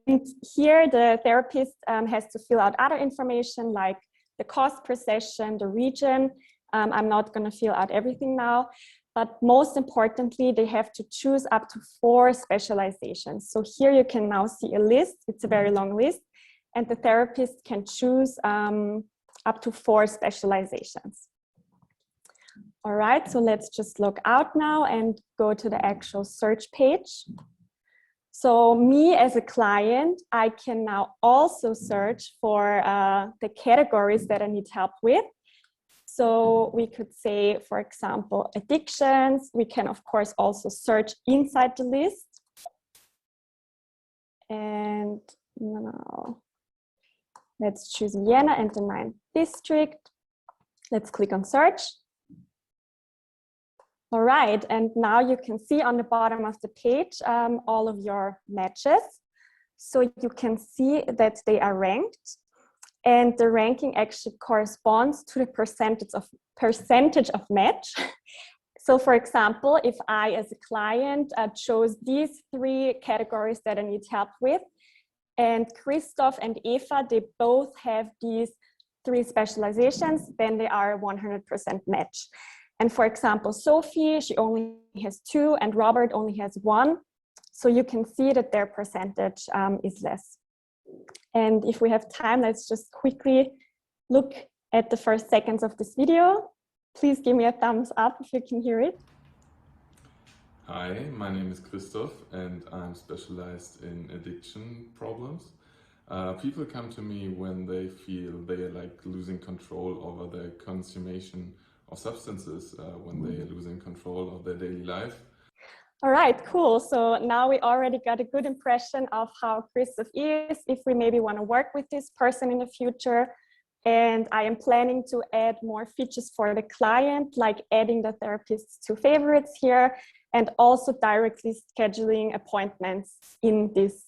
[SPEAKER 7] here the therapist has to fill out other information like the cost per session, the region. I'm not going to fill out everything now. But most importantly, they have to choose up to 4 specializations. So here you can now see a list. It's a very long list. And the therapist can choose up to 4 specializations. All right, so let's just log out now and go to the actual search page. So me as a client, I can now also search for the categories that I need help with. So we could say, for example, addictions. We can, of course, also search inside the list. And now let's choose Vienna and the 9th district. Let's click on search. All right, and now you can see on the bottom of the page all of your matches. So you can see that they are ranked. And the ranking actually corresponds to the percentage of match. So for example, if I as a client chose these 3 categories that I need help with, and Christoph and Eva, they both have these 3 specializations, then they are 100% match. And for example, Sophie, she only has 2 and Robert only has 1. So you can see that their percentage is less. And if we have time, let's just quickly look at the first seconds of this video. Please give me a thumbs up if you can hear it.
[SPEAKER 8] Hi, my name is Christoph and I'm specialized in addiction problems. People come to me when they feel they are like losing control over their consumption of substances, when they are losing control of their daily life.
[SPEAKER 7] All right, cool. So now we already got a good impression of how Christoph is, if we maybe want to work with this person in the future. And I am planning to add more features for the client, like adding the therapists to favorites here, and also directly scheduling appointments in this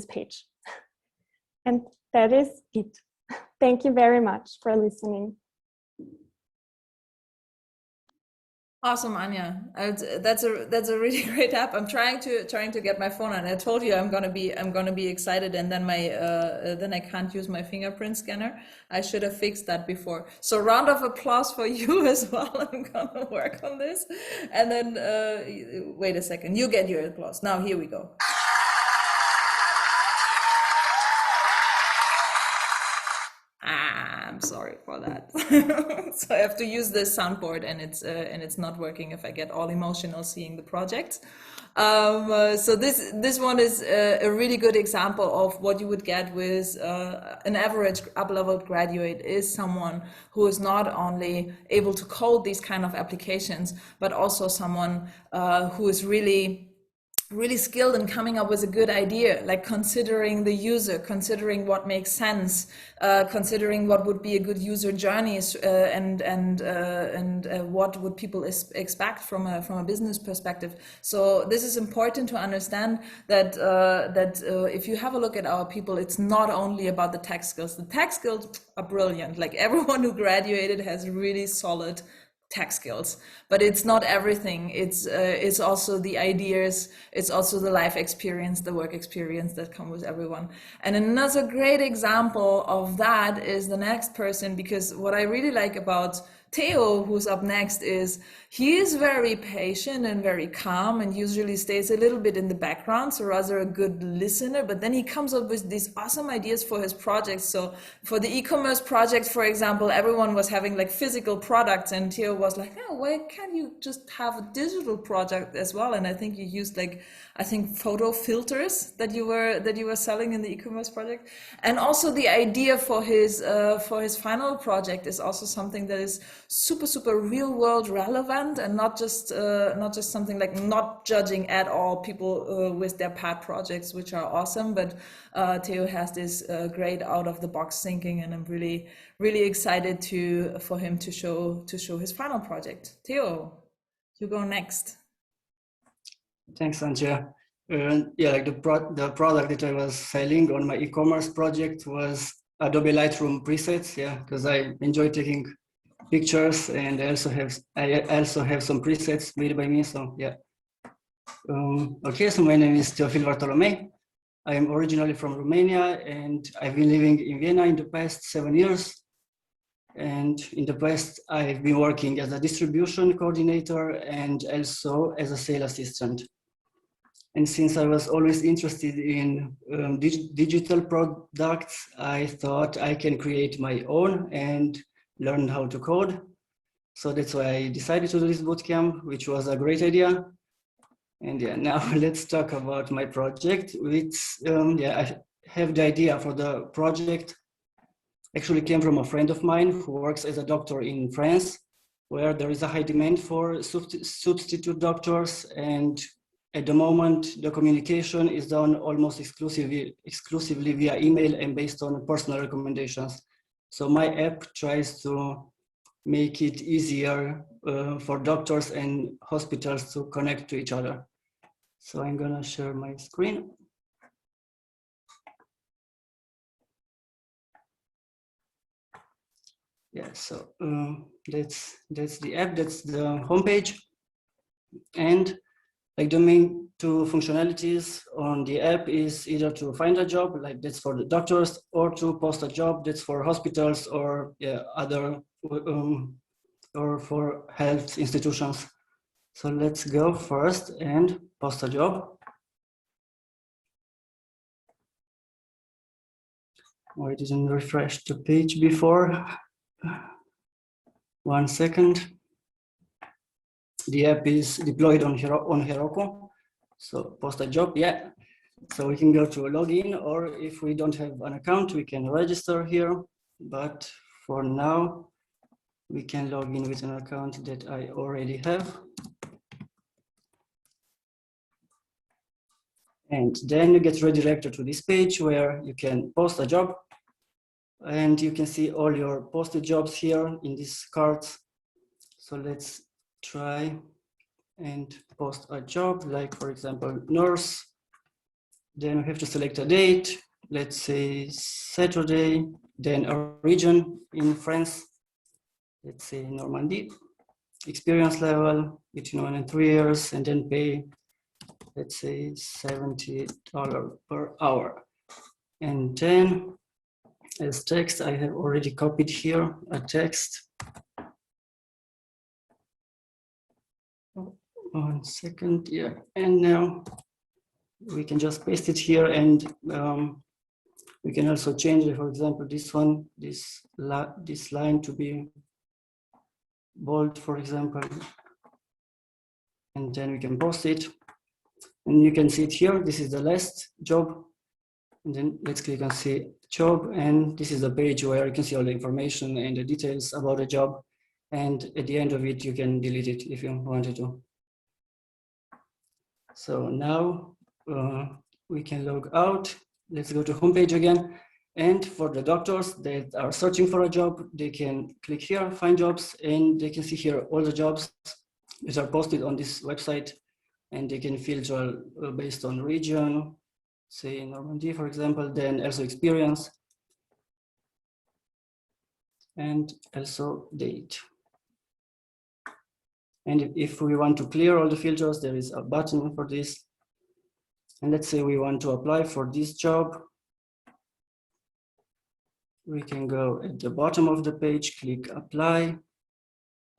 [SPEAKER 7] page. And that is it. Thank you very much for listening.
[SPEAKER 1] Awesome, Anja. That's a really great app. I'm trying to get my phone on. I told you I'm gonna be excited, and then then I can't use my fingerprint scanner. I should have fixed that before. So round of applause for you as well. I'm gonna work on this, and then wait a second. You get your applause now. Here we go. I'm sorry for that. So I have to use this soundboard, and it's not working if I get all emotional seeing the project. So this one is a really good example of what you would get with an average UpLeveled graduate is someone who is not only able to code these kind of applications, but also someone who is really skilled in coming up with a good idea, like considering the user, considering what makes sense, considering what would be a good user journeys, and what would people expect from a business perspective. So this is important to understand that if you have a look at our people, it's not only about the tech skills. The tech skills are brilliant. Like everyone who graduated has really solid tech skills, but it's not everything. It's also the ideas, it's also the life experience, the work experience that come with everyone. And another great example of that is the next person, because what I really like about Theo, who's up next, is he is very patient and very calm and usually stays a little bit in the background, so rather a good listener, but then he comes up with these awesome ideas for his projects. So for the e-commerce project, for example, everyone was having like physical products, and Theo was like, oh, why can't you just have a digital project as well? And I think you used photo filters that you were selling in the e-commerce project. And also the idea for his final project is also something that is super real world relevant, and not just something like not judging at all people with their pet projects, which are awesome. But Theo has this great out of the box thinking, and I'm really excited for him to show his final project. Theo, you go next.
[SPEAKER 9] Thanks, Anja. Yeah, like the product that I was selling on my e-commerce project was Adobe Lightroom presets. Yeah, because I enjoy taking pictures, and I also have some presets made by me. So yeah. Okay, so my name is Teofil Vartolomei. I am originally from Romania, and I've been living in Vienna in the past 7 years. And in the past, I've been working as a distribution coordinator and also as a sales assistant. And since I was always interested in digital products, I thought I can create my own and learn how to code. So that's why I decided to do this bootcamp, which was a great idea. And yeah, now let's talk about my project, which I have the idea for the project. Actually came from a friend of mine who works as a doctor in France, where there is a high demand for substitute doctors. And at the moment, the communication is done almost exclusively via email and based on personal recommendations. So my app tries to make it easier for doctors and hospitals to connect to each other. So I'm gonna share my screen. Yeah, so that's the app, that's the homepage. And like the main two functionalities on the app is either to find a job, like that's for the doctors, or to post a job, that's for hospitals or other or for health institutions. So let's go first and post a job. Oh, I didn't refresh the page before. 1 second. The app is deployed on Heroku. So post a job, yeah. So we can go to a login, or if we don't have an account, we can register here. But for now, we can log in with an account that I already have. And then you get redirected to this page where you can post a job. And you can see all your posted jobs here in this cart. So let's try and post a job, like for example, nurse. Then we have to select a date, let's say Saturday, then a region in France, let's say Normandy, experience level between 1 and 3 years, and then pay, let's say $70 per hour. And then as text, I have already copied here a text. 1 second, yeah, and now we can just paste it here, and we can also change it. For example, this one, this line to be bold, for example, and then we can post it. And you can see it here. This is the last job, and then let's click on see job, and this is the page where you can see all the information and the details about the job. And at the end of it, you can delete it if you wanted to. So now we can log out. Let's go to homepage again. And for the doctors that are searching for a job, they can click here, find jobs, and they can see here all the jobs that are posted on this website. And they can filter based on region, say Normandy, for example, then also experience, and also date. And if we want to clear all the filters, there is a button for this. And let's say we want to apply for this job. We can go at the bottom of the page, click apply,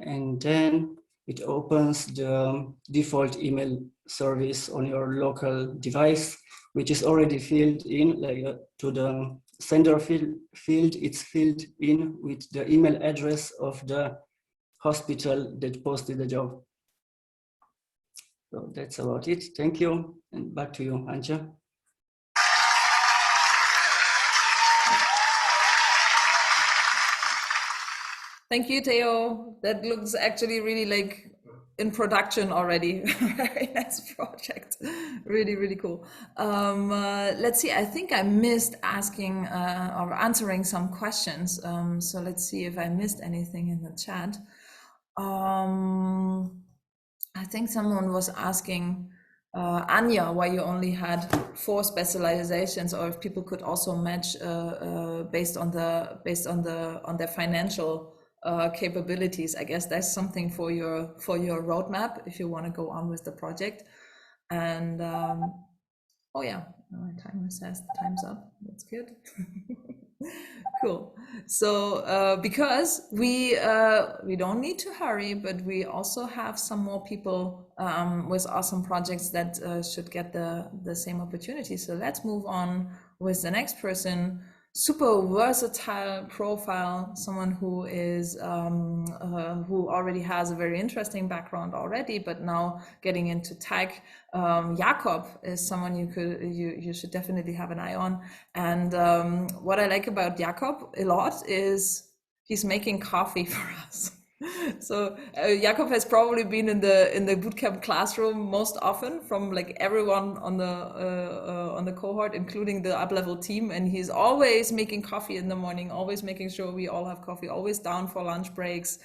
[SPEAKER 9] and then it opens the default email service on your local device, which is already filled in, like to the sender field, it's filled in with the email address of the hospital that posted the job. So that's about it. Thank you. And back to you, Anja.
[SPEAKER 1] Thank you, Theo. That looks actually really like in production already. Very nice project. Really, really cool. Let's see. I think I missed asking or answering some questions. So let's see if I missed anything in the chat. I think someone was asking Anja why you only had 4 specializations, or if people could also match based on their financial capabilities. I guess that's something for your roadmap if you want to go on with the project. And oh yeah, my timer says the time's up. That's good. Cool. So because we don't need to hurry, but we also have some more people with awesome projects that should get the same opportunity. So let's move on with the next person. Super versatile profile, someone who is who already has a very interesting background already, but now getting into tech. Jakob is someone you should definitely have an eye on. And what I like about Jakob a lot is he's making coffee for us. So Jakob has probably been in the bootcamp classroom most often from like everyone on the cohort, including the UpLeveled team, and he's always making coffee in the morning, always making sure we all have coffee, always down for lunch breaks,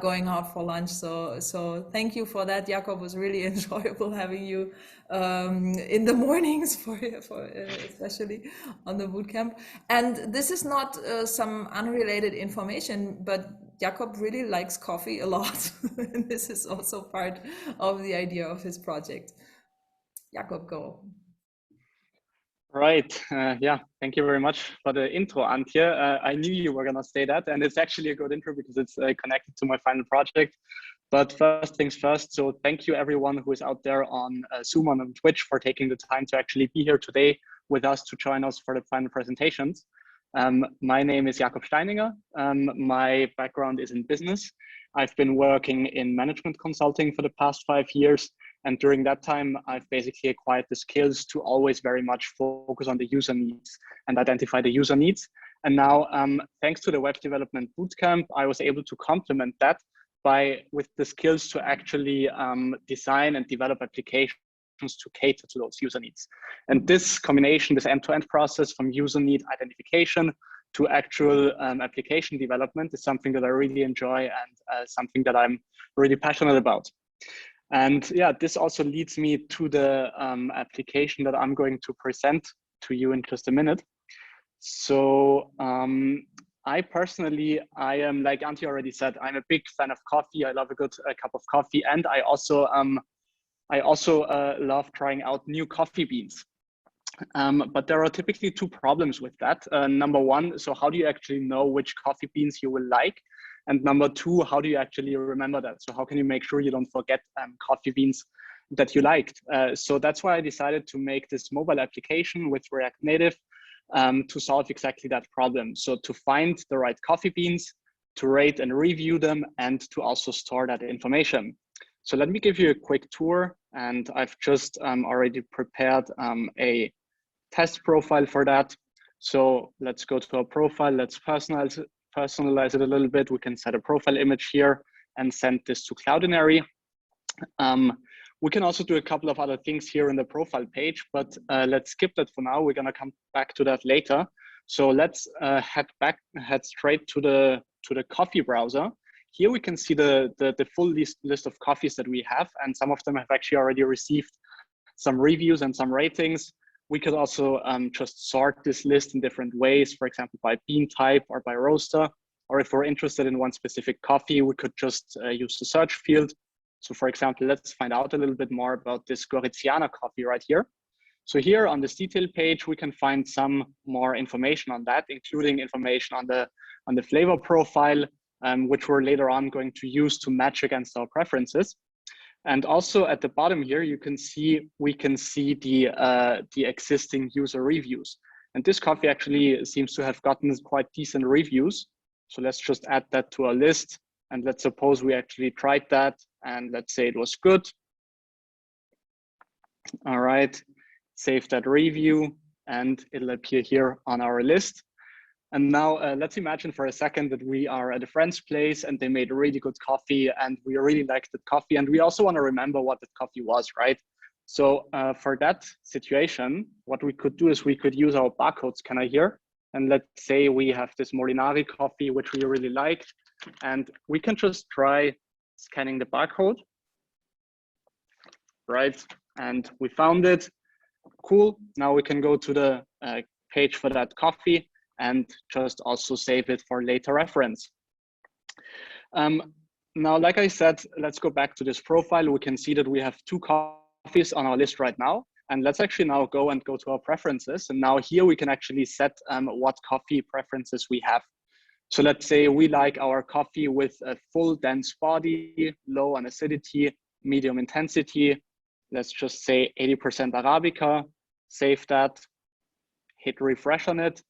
[SPEAKER 1] going out for lunch. So thank you for that, Jakob. It was really enjoyable having you in the mornings for especially on the bootcamp. And this is not some unrelated information, but Jakob really likes coffee a lot. And this is also part of the idea of his project. Jakob, go.
[SPEAKER 10] Right. Yeah, thank you very much for the intro, Antje. I knew you were going to say that, and it's actually a good intro because it's connected to my final project. But first things first, so thank you everyone who is out there on Zoom and on Twitch for taking the time to actually be here today with us to join us for the final presentations. My name is Jakob Steininger. My background is in business. I've been working in management consulting for the past 5 years. And during that time, I've basically acquired the skills to always very much focus on the user needs and identify the user needs. And now, thanks to the Web Development Bootcamp, I was able to complement that with the skills to actually design and develop applications to cater to those user needs. And this combination, this end-to-end process from user need identification to actual application development is something that I really enjoy and something that I'm really passionate about. And yeah, this also leads me to the application that I'm going to present to you in just a minute. So I personally, I am, like Antje already said, I'm a big fan of coffee. I love a good cup of coffee. And I also love trying out new coffee beans. But there are typically 2 problems with that. Number 1, so how do you actually know which coffee beans you will like? And number 2, how do you actually remember that? So how can you make sure you don't forget coffee beans that you liked? So that's why I decided to make this mobile application with React Native to solve exactly that problem. So to find the right coffee beans, to rate and review them, and to also store that information. So let me give you a quick tour, and I've just already prepared a test profile for that. So let's go to our profile, let's personalize it a little bit. We can set a profile image here and send this to Cloudinary. We can also do a couple of other things here in the profile page, but let's skip that for now. We're gonna come back to that later. So let's head straight to the coffee browser. Here we can see the full list of coffees that we have, and some of them have actually already received some reviews and some ratings. We could also just sort this list in different ways, for example, by bean type or by roaster. Or if we're interested in one specific coffee, we could just use the search field So for example, let's find out a little bit more about this Goriziana coffee right here. So here on this detail page, we can find some more information on that, including information on the flavor profile, which we're later on going to use to match against our preferences. And also at the bottom here, we can see the existing user reviews. And this coffee actually seems to have gotten quite decent reviews. So let's just add that to our list. And let's suppose we actually tried that, and let's say it was good. All right, save that review, and it'll appear here on our list. And now let's imagine for a second that we are at a friend's place and they made a really good coffee and we really liked the coffee, and we also want to remember what the coffee was, right? So for that situation, what we could do is we could use our barcode scanner here. And let's say we have this Molinari coffee, which we really liked. And we can just try scanning the barcode, right? And we found it. Cool. Now we can go to the page for that coffee and just also save it for later reference. Now, like I said, let's go back to this profile. We can see that we have 2 coffees on our list right now. And let's actually now go to our preferences. And now here we can actually set what coffee preferences we have. So let's say we like our coffee with a full dense body, low on acidity, medium intensity. Let's just say 80% Arabica, save that, hit refresh on it.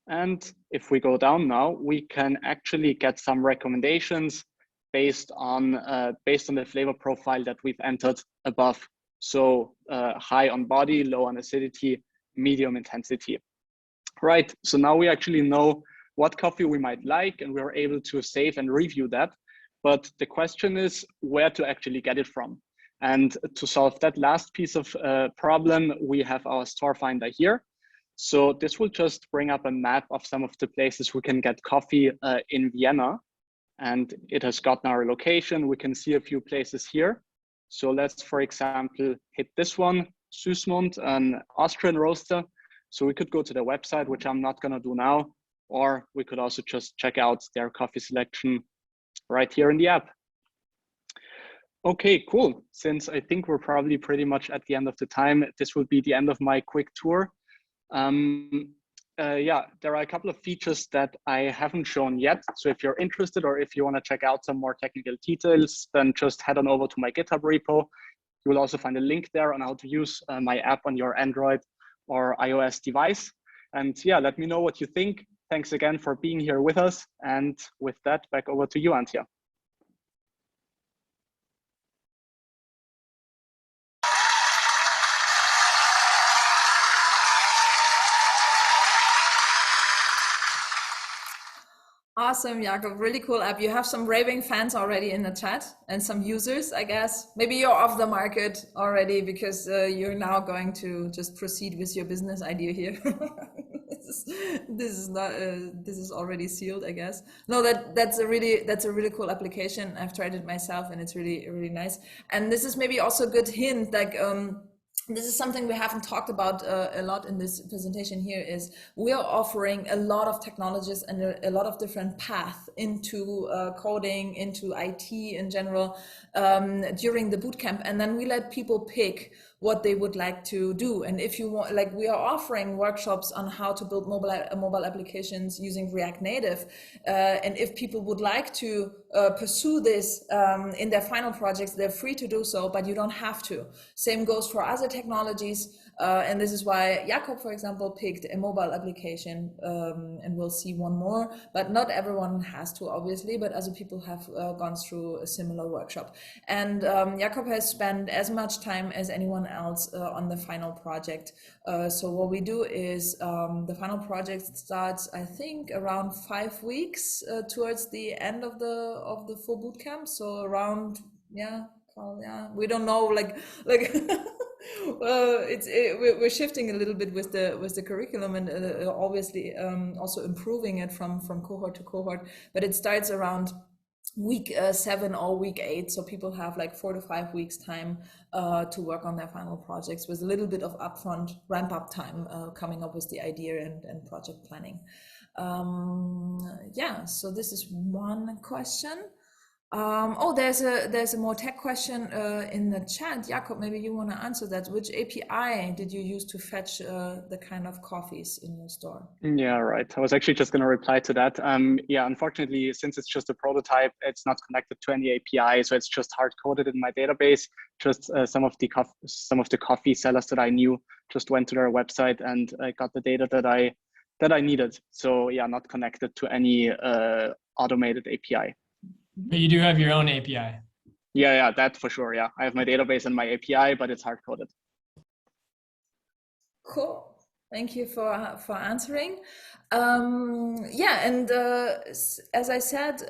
[SPEAKER 10] And if we go down now, we can actually get some recommendations based on the flavor profile that we've entered above. So high on body, low on acidity, medium intensity. Right, so now we actually know what coffee we might like, and we're able to save and review that. But the question is where to actually get it from. And to solve that last piece of problem, we have our store finder here. So this will just bring up a map of some of the places we can get coffee in Vienna. And it has gotten our location. We can see a few places here. So let's, for example, hit this one, Süßmund, an Austrian roaster. So we could go to their website, which I'm not gonna do now, or we could also just check out their coffee selection right here in the app. Okay, cool. Since I think we're probably pretty much at the end of the time, this will be the end of my quick tour. Yeah, there are a couple of features that I haven't shown yet. So if you're interested or if you want to check out some more technical details, then just head on over to my GitHub repo. You will also find a link there on how to use my app on your Android or iOS device. And yeah, let me know what you think. Thanks again for being here with us. And with that, back over to you, Anja.
[SPEAKER 1] Awesome, Jakob, really cool app. You have some raving fans already in the chat and some users, I guess. Maybe you're off the market already because you're now going to just proceed with your business idea here. This is already sealed, I guess. No, that's a really cool application. I've tried it myself and it's really nice. And this is maybe also a good hint, like this is something we haven't talked about a lot in this presentation here, is we are offering a lot of technologies and a lot of different paths into coding, into IT in general during the bootcamp. And then we let people pick what they would like to do. And if you want, like, we are offering workshops on how to build mobile applications using React Native. And if people would like to pursue this in their final projects, they're free to do so, but you don't have to. Same goes for other technologies. And this is why Jakob, for example, picked a mobile application, and we'll see one more, but not everyone has to, obviously, but other people have gone through a similar workshop. And Jakob has spent as much time as anyone else on the final project. So what we do is the final project starts, I think, around 5 weeks towards the end of the full bootcamp. So around, we don't know, like we're shifting a little bit with the curriculum and obviously also improving it from cohort to cohort, but it starts around week 7 or week 8, so people have like 4 to 5 weeks time to work on their final projects with a little bit of upfront ramp-up time coming up with the idea and project planning. Yeah, so this is one question. Oh, there's a more tech question in the chat. Jakob, maybe you want to answer that. Which API did you use to fetch the kind of coffees in your store?
[SPEAKER 10] Yeah, right. I was actually just going to reply to that. Yeah, unfortunately, since it's just a prototype, it's not connected to any API, so it's just hard coded in my database. Just some of the coffee sellers that I knew just went to their website and I got the data that I needed. So yeah, not connected to any automated API.
[SPEAKER 4] But you do have your own API.
[SPEAKER 10] Yeah, that for sure. Yeah, I have my database and my API, but it's hard coded.
[SPEAKER 1] Cool. Thank you for answering. Yeah, and as I said,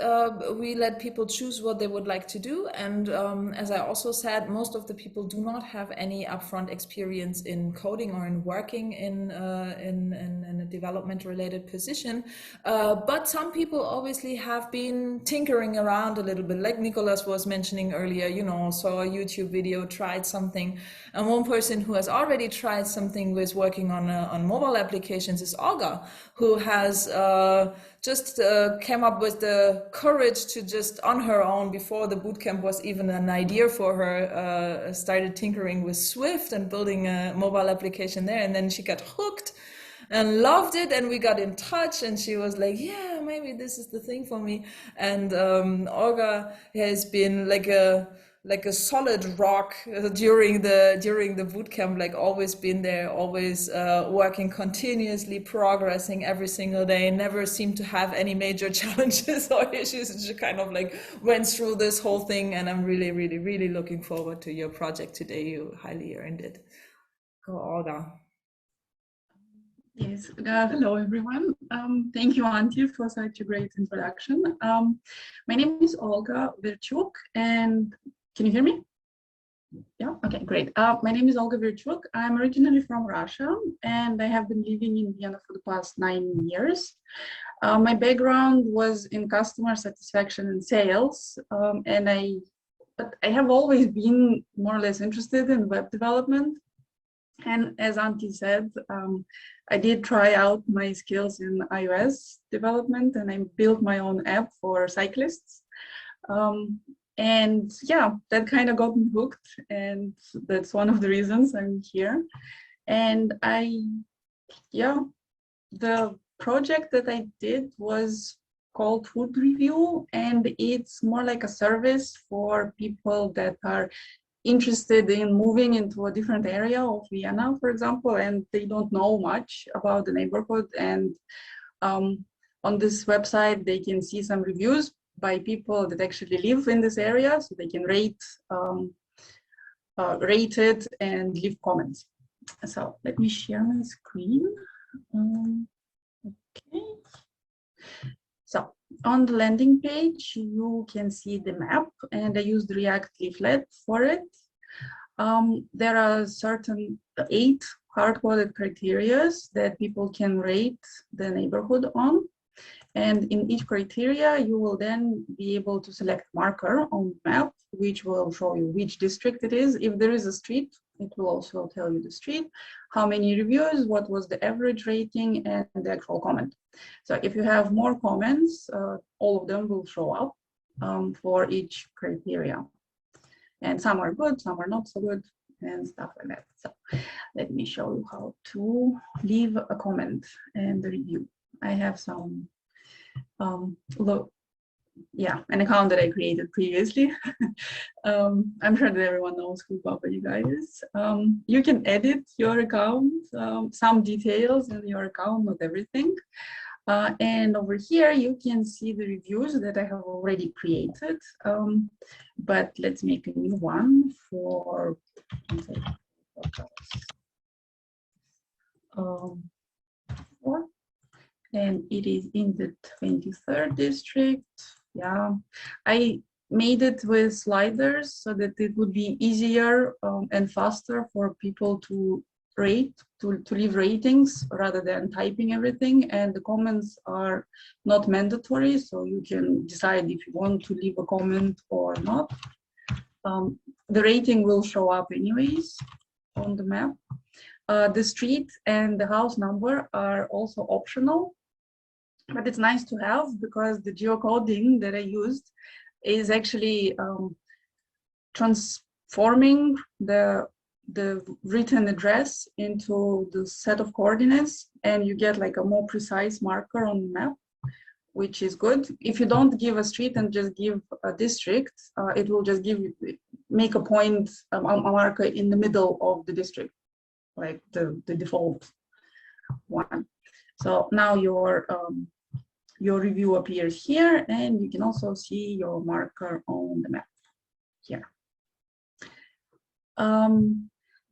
[SPEAKER 1] we let people choose what they would like to do. And as I also said, most of the people do not have any upfront experience in coding or in working in a development-related position. But some people obviously have been tinkering around a little bit, like Nicolas was mentioning earlier, you know, saw a YouTube video, tried something. And one person who has already tried something with working on mobile applications is Olga, who has just came up with the courage to just on her own, before the bootcamp was even an idea for her, started tinkering with Swift and building a mobile application there. And then she got hooked and loved it, and we got in touch, and she was like, yeah, maybe this is the thing for me. And Olga has been like a solid rock during the bootcamp, like always been there, always working continuously, progressing every single day, never seemed to have any major challenges or issues. She kind of like went through this whole thing, and I'm really, really, really looking forward to your project today. You highly earned it. Go, Olga.
[SPEAKER 11] Yes, hello everyone. Thank you, Antje, for such a great introduction. My name is Olga Verciuc, and can you hear me? Yeah, okay, great. My name is Olga Verciuc. I'm originally from Russia, and I have been living in Vienna for the past 9 years. My background was in customer satisfaction and sales, but I have always been more or less interested in web development. And as Antje said, I did try out my skills in iOS development, and I built my own app for cyclists. And yeah, that kind of got me hooked, and that's one of the reasons I'm here. And the project that I did was called Food Review, and it's more like a service for people that are interested in moving into a different area of Vienna, for example, and they don't know much about the neighborhood. And on this website, they can see some reviews by people that actually live in this area, so they can rate it and leave comments. So let me share my screen. Okay. So on the landing page, you can see the map, and I used React Leaflet for it. There are certain 8 hard-coded criteria that people can rate the neighborhood on. And in each criteria, you will then be able to select marker on the map, which will show you which district it is. If there is a street, it will also tell you the street, how many reviews, what was the average rating, and the actual comment. So if you have more comments, all of them will show up for each criteria. And some are good, some are not so good, and stuff like that. So let me show you how to leave a comment and the review. I have some an account that I created previously. I'm sure that everyone knows who Papa you guys is. You can edit your account, some details in your account, not everything. And over here, you can see the reviews that I have already created. But let's make a new one for and it is in the 23rd district. Yeah, I made it with sliders so that it would be easier and faster for people to leave ratings rather than typing everything. And the comments are not mandatory, so you can decide if you want to leave a comment or not. The rating will show up anyways on the map. The street and the house number are also optional, but it's nice to have because the geocoding that I used is actually transforming the written address into the set of coordinates, and you get like a more precise marker on the map, which is good. If you don't give a street and just give a district, it will just make a point, a marker in the middle of the district, like the default one. So now your review appears here, and you can also see your marker on the map here.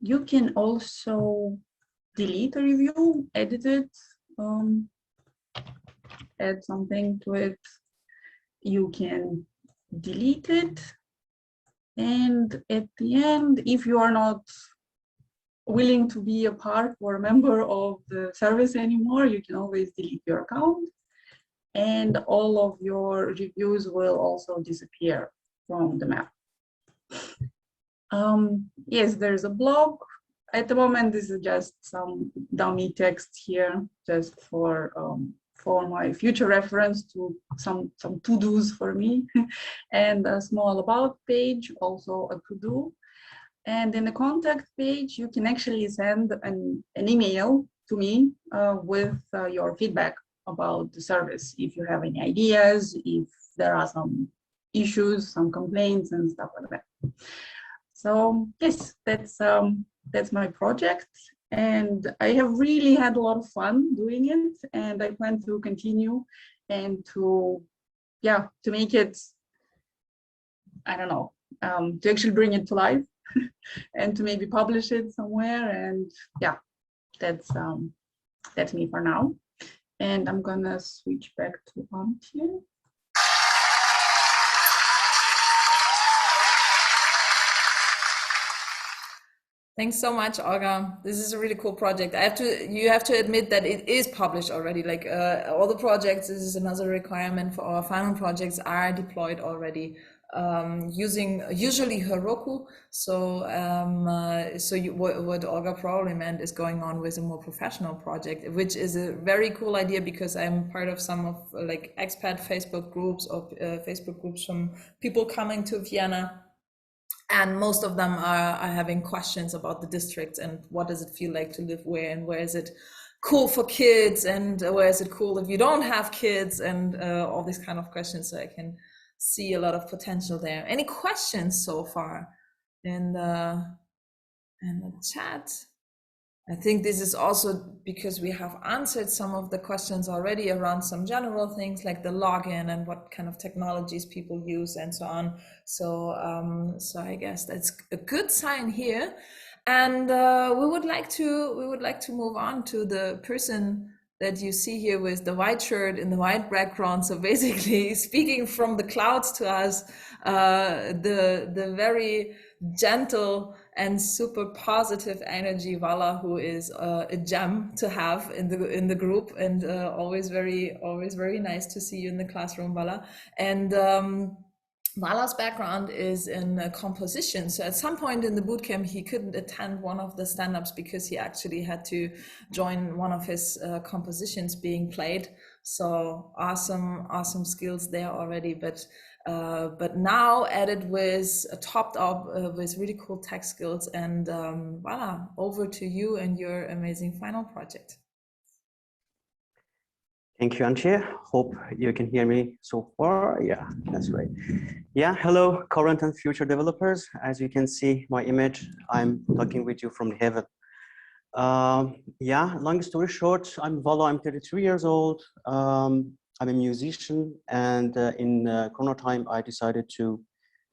[SPEAKER 11] You can also delete a review, edit it, add something to it. You can delete it. And at the end, if you are not willing to be a part or a member of the service anymore, you can always delete your account. And all of your reviews will also disappear from the map. Yes, there's a blog. At the moment, this is just some dummy text here, just for my future reference to some to-dos for me, and a small about page, also a to-do. And in the contact page, you can actually send an email to me with your feedback about the service. If you have any ideas, if there are some issues, some complaints and stuff like that. So yes, that's my project, and I have really had a lot of fun doing it, and I plan to continue and to make it, I don't know, to actually bring it to life and to maybe publish it somewhere. And yeah, that's me for now. And I'm gonna switch back to Antje.
[SPEAKER 1] Thanks so much, Olga. This is a really cool project. You have to admit that it is published already. Like all the projects, this is another requirement for our final projects, are deployed already using usually Heroku. So what Olga probably meant is going on with a more professional project, which is a very cool idea, because I'm part of some of like expat Facebook groups or Facebook groups from people coming to Vienna. And most of them are having questions about the district and what does it feel like to live where, and where is it cool for kids, and where is it cool if you don't have kids, and all these kind of questions. So I can see a lot of potential there. Any questions so far in the chat? I think this is also because we have answered some of the questions already around some general things like the login and what kind of technologies people use and so on. So I guess that's a good sign here. And we would like to move on to the person that you see here with the white shirt in the white background. So basically speaking from the clouds to us, the very gentle and super positive energy Vala, who is a gem to have in the group, and always very nice to see you in the classroom, Vala. And Vala's background is in composition. So at some point in the bootcamp, he couldn't attend one of the stand-ups because he actually had to join one of his compositions being played. So awesome skills there already. But now added with topped up with really cool tech skills. And Vala, over to you and your amazing final project.
[SPEAKER 12] Thank you, Antje. Hope you can hear me so far. Yeah, that's right. Yeah, hello, current and future developers. As you can see my image, I'm talking with you from heaven. Yeah, long story short, I'm Vala, I'm 33 years old. I'm a musician, and in Corona time, I decided to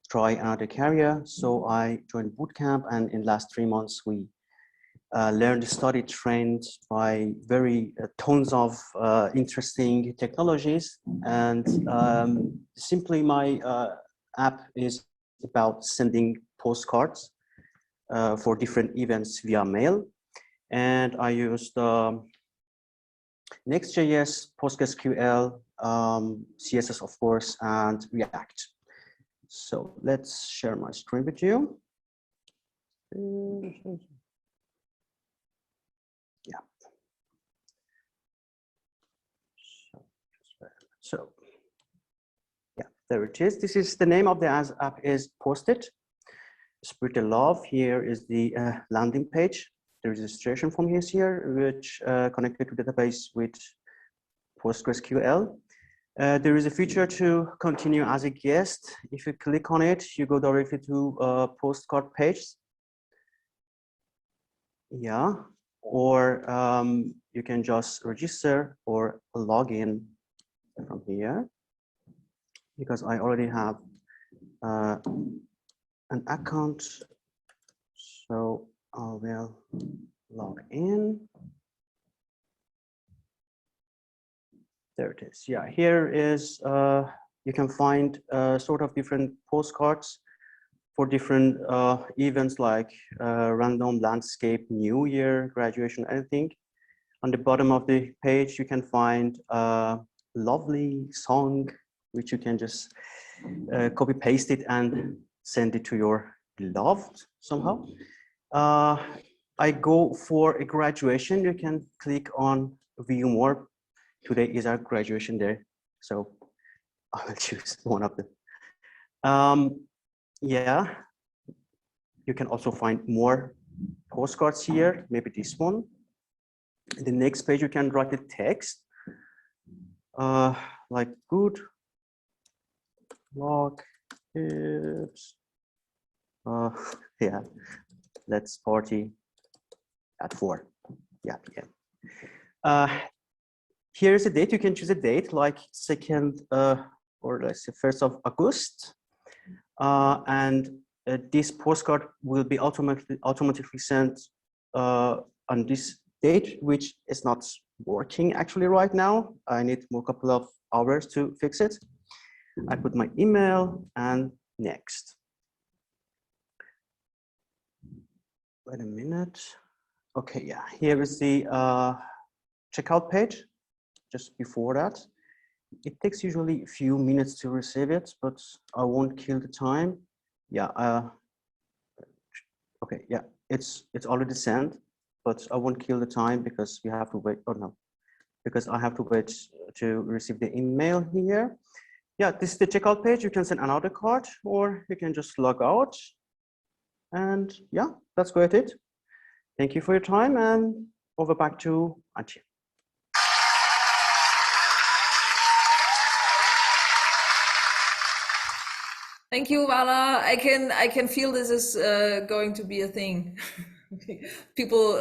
[SPEAKER 12] try another career. So I joined bootcamp, and in the last 3 months, we learned, studied, trained by very tons of interesting technologies. And simply my app is about sending postcards for different events via mail. And I used Next.js, PostgreSQL, CSS, of course, and React. So let's share my screen with you. Yeah. So yeah, There it is. This is the name of the app is Post-it. Spread the love. Here is the landing page. The registration form is here, which connected to database with PostgreSQL. There is a feature to continue as a guest. If you click on it, you go directly to a postcard page. Yeah, or you can just register or log in from here, because I already have an account. So I will log in. There it is. Yeah, here is, you can find sort of different postcards for different events like random landscape, New Year, graduation, anything. On the bottom of the page, you can find a lovely song, which you can just copy paste it and send it to your beloved somehow. I go for a graduation. You can click on view more. Today is our graduation day, so I will choose one of them. Yeah, you can also find more postcards here, maybe this one. In the next page, you can write a text like good luck, tips. Yeah, let's party at 4. Yeah, yeah. Here's a date. You can choose a date like 2nd or let's say 1st of August. And this postcard will be automatically sent on this date, which is not working actually right now. I need a couple of hours to fix it. I put my email and next. Wait a minute. Okay, yeah, here is the checkout page. Just before that, it takes usually a few minutes to receive it, but I won't kill the time. Yeah. Okay. Yeah, it's already sent, but I won't kill the time because we have to wait. Oh no, because I have to wait to receive the email here. Yeah, this is the checkout page. You can send another card, or you can just log out. And yeah, that's quite it. Thank you for your time, and over back to Anja.
[SPEAKER 1] Thank you, Vala. I can feel this is going to be a thing. People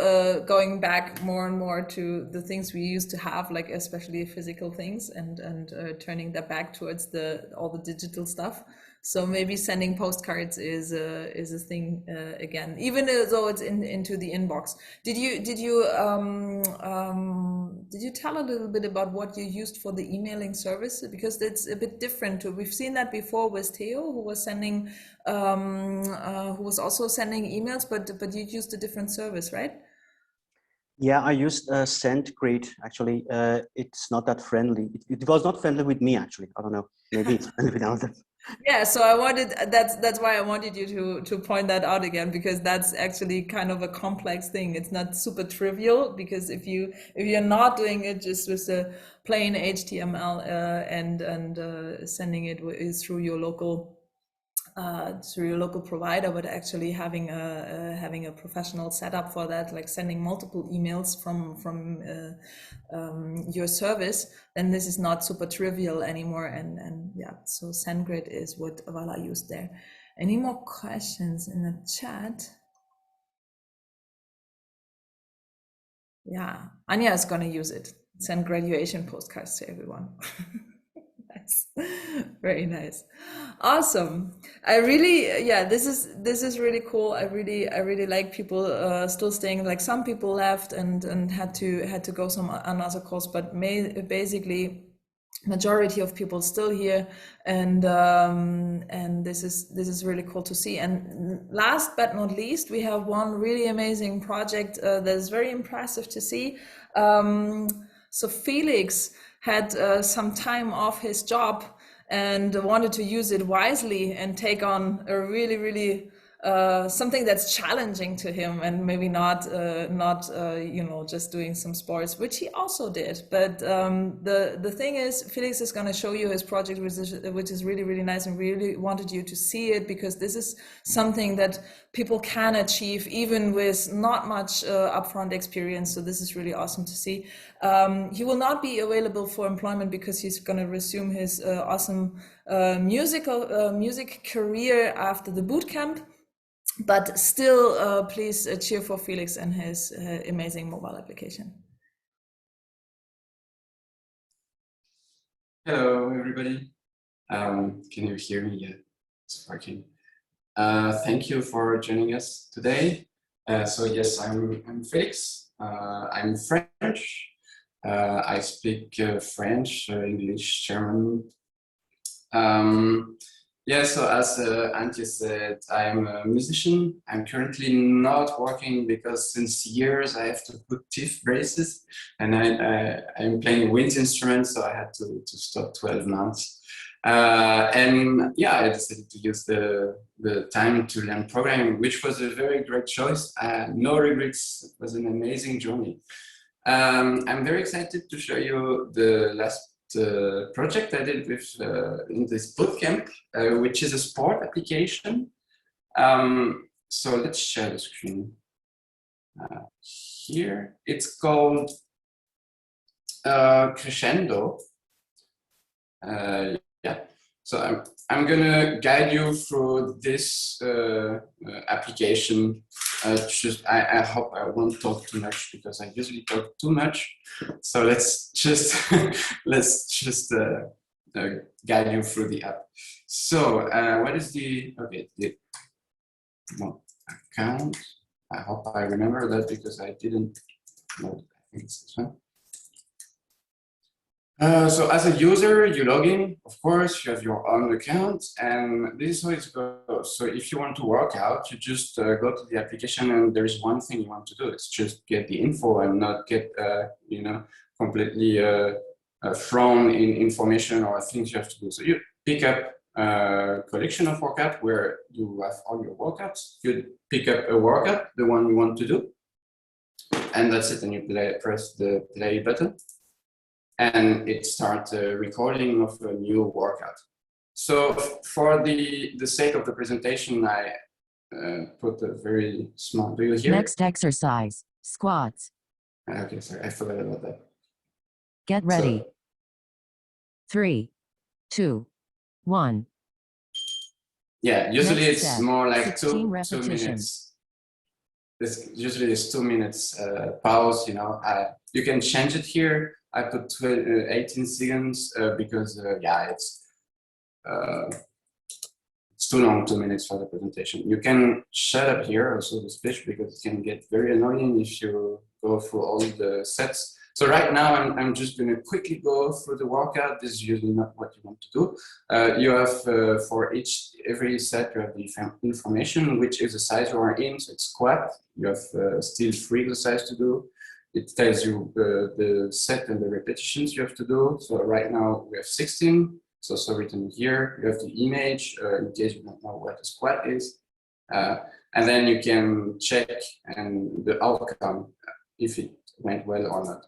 [SPEAKER 1] going back more and more to the things we used to have, like especially physical things, and turning that back towards all the digital stuff. So maybe sending postcards is a thing again, even though it's into the inbox. Did you tell a little bit about what you used for the emailing service? Because it's a bit different. We've seen that before with Theo, who was sending, who was also sending emails, but you used a different service, right?
[SPEAKER 12] Yeah, I used SendGrid. Actually, it's not that friendly. It was not friendly with me, actually. I don't know. Maybe it's friendly with others.
[SPEAKER 1] Yeah, so that's why I wanted you to point that out again, because that's actually kind of a complex thing. It's not super trivial, because if you're not doing it just with a plain HTML and sending it through your local provider, but actually having a professional setup for that, like sending multiple emails from your service, then this is not super trivial anymore. And yeah, so SendGrid is what Vala used there. Any more questions in the chat? Yeah, Anja is gonna use it. Send graduation postcards to everyone. Nice. Very nice. Awesome. I really, yeah, this is really cool. I really like people still staying. Like some people left and had to go some another course, but basically majority of people still here, and this is really cool to see. And last but not least, we have one really amazing project that is very impressive to see. So Félix had some time off his job and wanted to use it wisely and take on a really something that's challenging to him, and maybe not you know, just doing some sports, which he also did. But the thing is, Félix is going to show you his project, which is really, really nice, and really wanted you to see it, because this is something that people can achieve even with not much upfront experience. So this is really awesome to see. He will not be available for employment because he's going to resume his awesome music career after the bootcamp. But still, please cheer for Félix and his amazing mobile application.
[SPEAKER 13] Hello, everybody. Can you hear me? Yeah, it's working. Thank you for joining us today. So yes, I'm Félix. I'm French. I speak French, English, German. Yeah, so as Anja said, I'm a musician. I'm currently not working because since years I have to put teeth braces, and I'm playing wind instruments, so I had to stop 12 months. And yeah, I decided to use the time to learn programming, which was a very great choice. No regrets. It was an amazing journey. I'm very excited to show you the last project I did with in this bootcamp, which is a sport application. So let's share the screen here. It's called Crescendo. Yeah. So I'm gonna guide you through this application. I hope I won't talk too much because I usually talk too much. So let's just guide you through the app. So what is the account? I hope I remember that because I didn't know. I think it's this one. So as a user, you log in, of course, you have your own account, and this is how it goes. So if you want to work out, you just go to the application, and there is one thing you want to do. It's just get the info and not get, you know, completely thrown in information or things you have to do. So you pick up a collection of workout where you have all your workouts. You pick up a workout, the one you want to do, and that's it. And you press the play button. And it starts a recording of a new workout. So for the sake of the presentation, I put a very small, do you hear?
[SPEAKER 14] Next exercise, squats.
[SPEAKER 13] Okay, sorry, I forgot about that.
[SPEAKER 14] Get ready. So, 3, 2, 1.
[SPEAKER 13] Yeah, usually
[SPEAKER 14] Next
[SPEAKER 13] it's
[SPEAKER 14] set,
[SPEAKER 13] more like 2
[SPEAKER 14] repetitions.
[SPEAKER 13] 2 minutes. Usually it's 2 minutes pause, you know. You can change it here. I put 18 seconds because yeah, it's too long, 2 minutes for the presentation. You can shut up here also the speech because it can get very annoying if you go through all the sets. So right now I'm just going to quickly go through the workout. This is usually not what you want to do. You have for every set you have the information, which exercise you are in. So it's squat. You have still 3 exercises to do. It tells you the set and the repetitions you have to do. So right now we have 16. So written here. You have the image in case you don't know what a squat is. And then you can check and the outcome if it went well or not.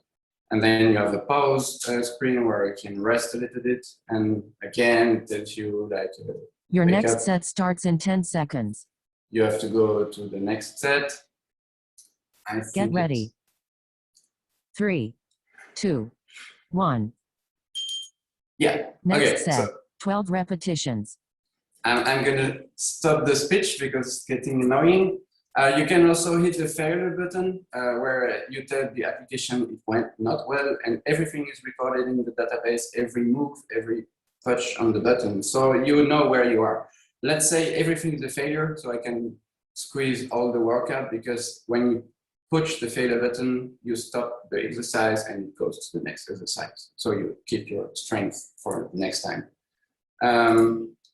[SPEAKER 13] And then you have the pause screen where you can rest a little bit. And again, it tells you like
[SPEAKER 14] your next set starts in 10 seconds.
[SPEAKER 13] You have to go to the next set.
[SPEAKER 14] Get ready. 3, 2, 1.
[SPEAKER 13] Yeah.
[SPEAKER 14] Next
[SPEAKER 13] okay,
[SPEAKER 14] set, 12 repetitions.
[SPEAKER 13] I'm going to stop the speech because it's getting annoying. You can also hit the failure button where you tell the application it went not well, and everything is recorded in the database, every move, every touch on the button. So you know where you are. Let's say everything is a failure, so I can squeeze all the workout because when you push the failure button, you stop the exercise and it goes to the next exercise. So you keep your strength for the next time.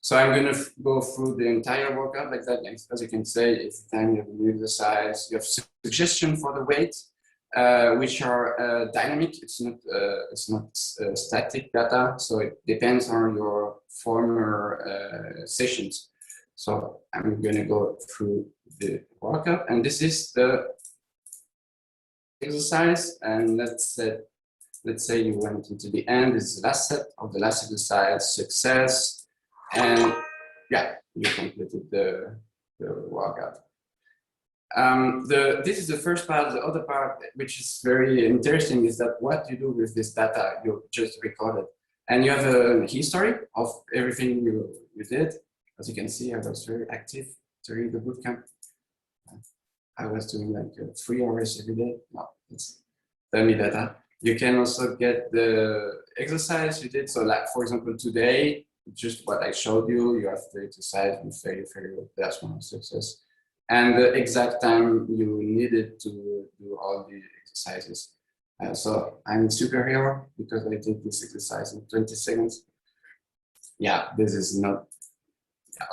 [SPEAKER 13] So I'm going to go through the entire workout like that. As you can say, every time you have a new exercise, you have suggestion for the weight, which are dynamic. It's not static data. So it depends on your former sessions. So I'm going to go through the workup, and this is the exercise. And let's say you went into the end. This is the last step of the last exercise, success, and yeah, you completed the workout. This is the first part. The other part, which is very interesting, is that what you do with this data you just recorded, and you have a history of everything you did. As you can see, I was very active during the bootcamp. I was doing like 3 hours every day. No, it's dummy data. You can also get the exercise you did. So like, for example, today, just what I showed you, you have the exercise with failure, that's one of success. And the exact time you needed to do all the exercises. So I'm a superhero because I did this exercise in 20 seconds. Yeah, this is not,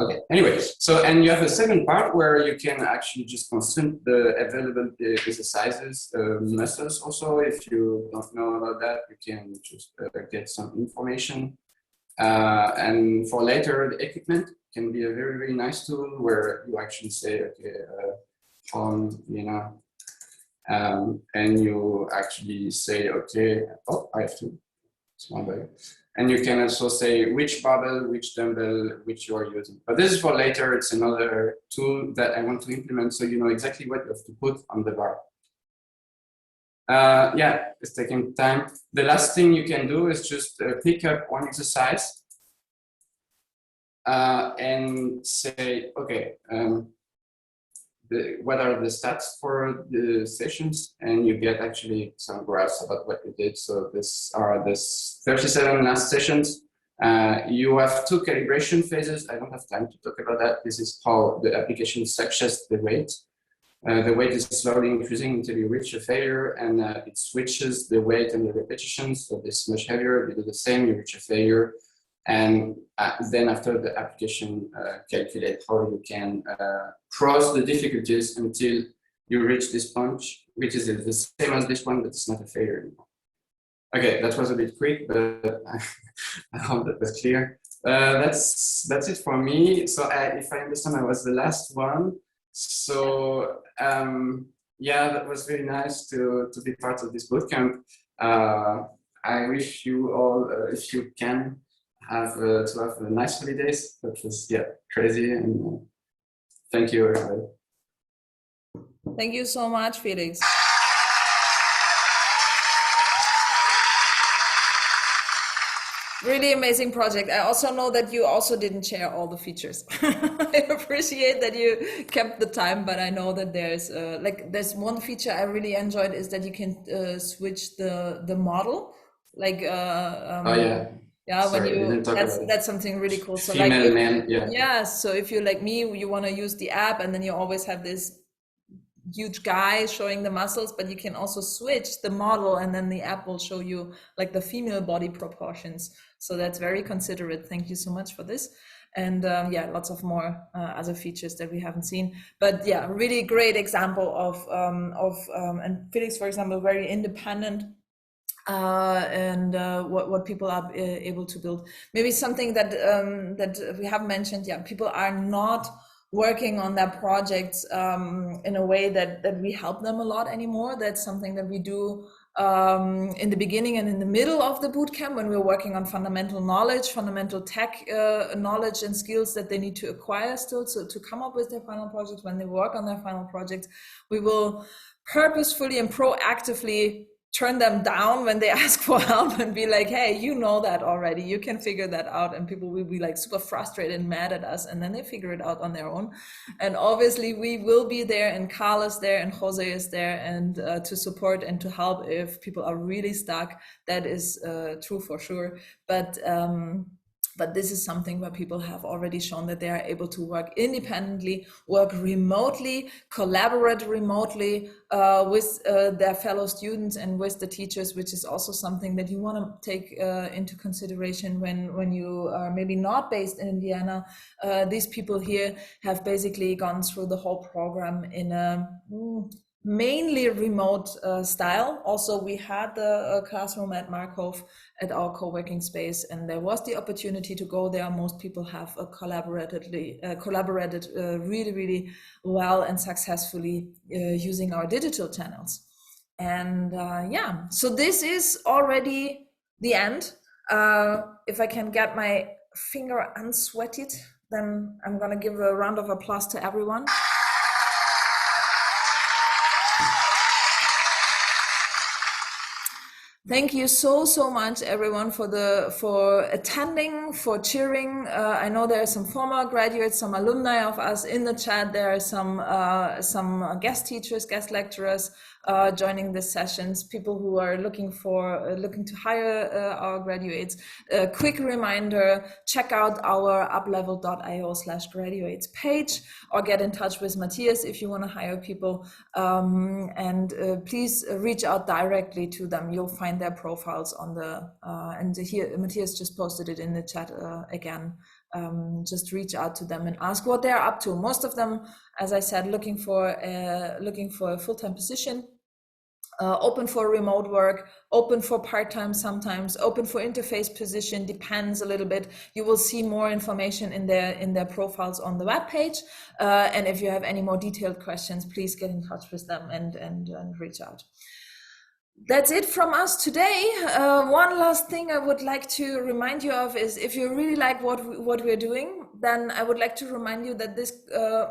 [SPEAKER 13] okay. Anyway, so, and you have a second part where you can actually just consume the available exercises, methods also. If you don't know about that, you can just get some information. And for later, the equipment can be a very, very nice tool where you actually say, okay, and you actually say, okay, oh, I have to, it's one by. And you can also say which barbell, which dumbbell, which you are using. But this is for later. It's another tool that I want to implement so you know exactly what you have to put on the bar. Yeah, it's taking time. The last thing you can do is just pick up one exercise and say, okay, what are the stats for the sessions? And you get actually some graphs about what you did. So this are the 37 last sessions. You have 2 calibration phases. I don't have time to talk about that. This is how the application suggests the weight. The weight is slowly increasing until you reach a failure, and it switches the weight and the repetitions. So this is much heavier. You do the same, you reach a failure. And then after the application calculate how you can cross the difficulties until you reach this point, which is the same as this one, but it's not a failure anymore. Okay, that was a bit quick, but I hope that was clear. That's it for me. So if I understand, I was the last one. So yeah, that was very nice to be part of this bootcamp. I wish you all, if you can, to have nice holidays. That was, yeah, crazy. And thank you, everybody.
[SPEAKER 1] Thank you so much, Félix. Really amazing project. I also know that you also didn't share all the features. I appreciate that you kept the time, but I know that there's one feature I really enjoyed is that you can switch the model. Like
[SPEAKER 13] oh yeah.
[SPEAKER 1] Yeah,
[SPEAKER 13] sorry,
[SPEAKER 1] when that's something really cool. So
[SPEAKER 13] female,
[SPEAKER 1] like
[SPEAKER 13] man, yeah.
[SPEAKER 1] Yeah, so if you're like me, you want to use the app and then you always have this huge guy showing the muscles, but you can also switch the model and then the app will show you like the female body proportions. So that's very considerate. Thank you so much for this. And yeah, lots of more other features that we haven't seen. But yeah, really great example of and Félix, for example, very independent and what people are able to build. Maybe something that that we have mentioned. Yeah, people are not working on their projects in a way that we help them a lot anymore. That's something that we do in the beginning and in the middle of the bootcamp when we're working on fundamental knowledge, fundamental tech knowledge and skills that they need to acquire still to come up with their final projects. When they work on their final projects, we will purposefully and proactively turn them down when they ask for help and be like, hey, you know that already, you can figure that out. And people will be like super frustrated and mad at us, and then they figure it out on their own. And obviously we will be there, and Carl is there, and Jose is there, and to support and to help if people are really stuck. That is true for sure. But this is something where people have already shown that they are able to work independently, work remotely, collaborate remotely with their fellow students and with the teachers, which is also something that you want to take into consideration when you are maybe not based in Indiana. These people here have basically gone through the whole program in a mainly remote style. Also, we had the classroom at Markov at our co-working space, and there was the opportunity to go there. Most people have collaborated really, really well and successfully using our digital channels. And yeah, so this is already the end. If I can get my finger unsweated, then I'm gonna give a round of applause to everyone. Thank you so much, everyone, for attending, for cheering. I know there are some former graduates, some alumni of us in the chat. There are some guest teachers, guest lecturers joining the sessions. People who are looking to hire our graduates. A quick reminder: check out our upleveled.io/graduates page, or get in touch with Matthias if you want to hire people. And please reach out directly to them. You'll find their profiles on the and here Matthias just posted it in the chat again. Just reach out to them and ask what they're up to. Most of them, as I said, looking for a full-time position, open for remote work, open for part-time sometimes, open for interface position, depends a little bit. You will see more information in their profiles on the webpage. And if you have any more detailed questions, please get in touch with them and reach out. That's it from us today. One last thing I would like to remind you of is, if you really like what we're doing, then I would like to remind you that this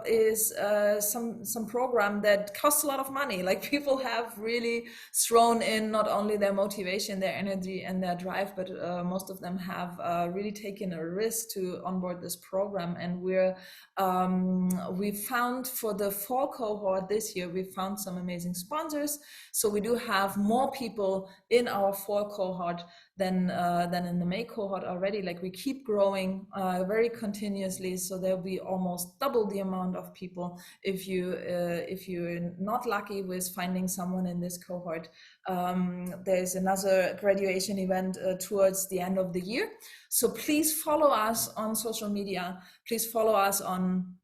[SPEAKER 1] is some program that costs a lot of money. Like, people have really thrown in not only their motivation, their energy and their drive, but most of them have really taken a risk to onboard this program. And we found for the fall cohort this year, we found some amazing sponsors. So we do have more people in our fall cohort than in the May cohort already. Like, we keep growing very continuously, so there'll be almost double the amount of people if you're not lucky with finding someone in this cohort. There's another graduation event towards the end of the year, so please follow us on social media. Please follow us on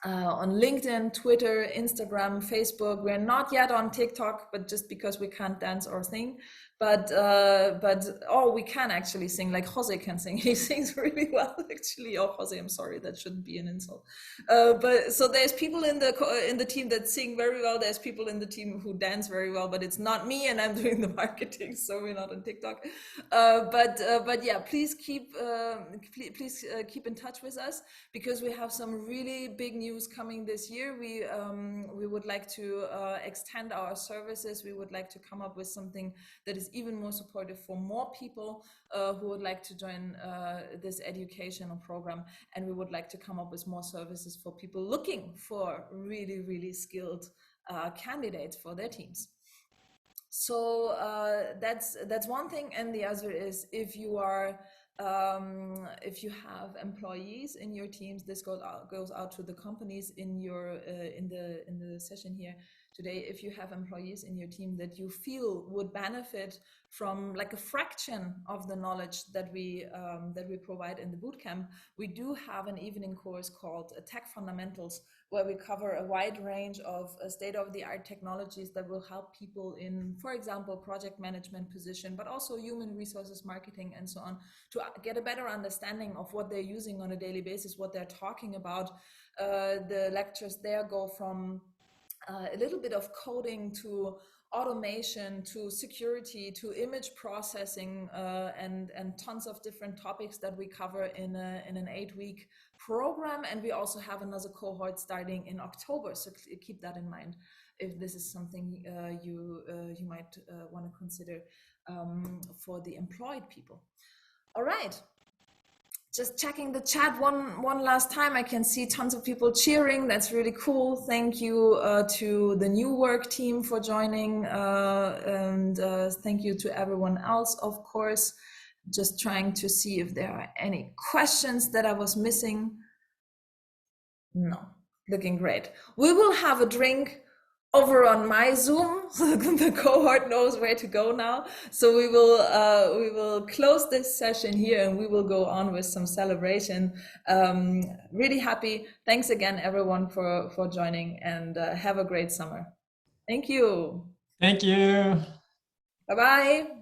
[SPEAKER 1] LinkedIn, Twitter, Instagram, Facebook. We're not yet on TikTok, but just because we can't dance or sing. But we can actually sing. Like, Jose can sing. He sings really well, actually. Oh, Jose, I'm sorry, that shouldn't be an insult. But so there's people in the team that sing very well. There's people in the team who dance very well, but it's not me, and I'm doing the marketing, so we're not on TikTok. But yeah, please keep in touch with us, because we have some really big news coming this year. We would like to extend our services. We would like to come up with something that is even more supportive for more people who would like to join this educational program. And we would like to come up with more services for people looking for really, really skilled candidates for their teams. So that's one thing. And the other is, if you have employees in your teams, this goes out to the companies in the session here today. If you have employees in your team that you feel would benefit from like a fraction of the knowledge that we provide in the bootcamp, we do have an evening course called Tech Fundamentals, where we cover a wide range of state-of-the-art technologies that will help people in, for example, project management position, but also human resources, marketing, and so on, to get a better understanding of what they're using on a daily basis, what they're talking about. The lectures there go from a little bit of coding to automation to security to image processing and tons of different topics that we cover in an 8-week program. And we also have another cohort starting in October, so keep that in mind if this is something you might want to consider for the employed people. All right. Just checking the chat one last time. I can see tons of people cheering. That's really cool. Thank you to the new work team for joining, and thank you to everyone else, of course. Just trying to see if there are any questions that I was missing. No, looking great. We will have a drink over on my Zoom. The cohort knows where to go now. So we will close this session here, and we will go on with some celebration. Really happy. Thanks again, everyone, for joining, and have a great summer. Thank you.
[SPEAKER 4] Thank you.
[SPEAKER 1] Bye-bye.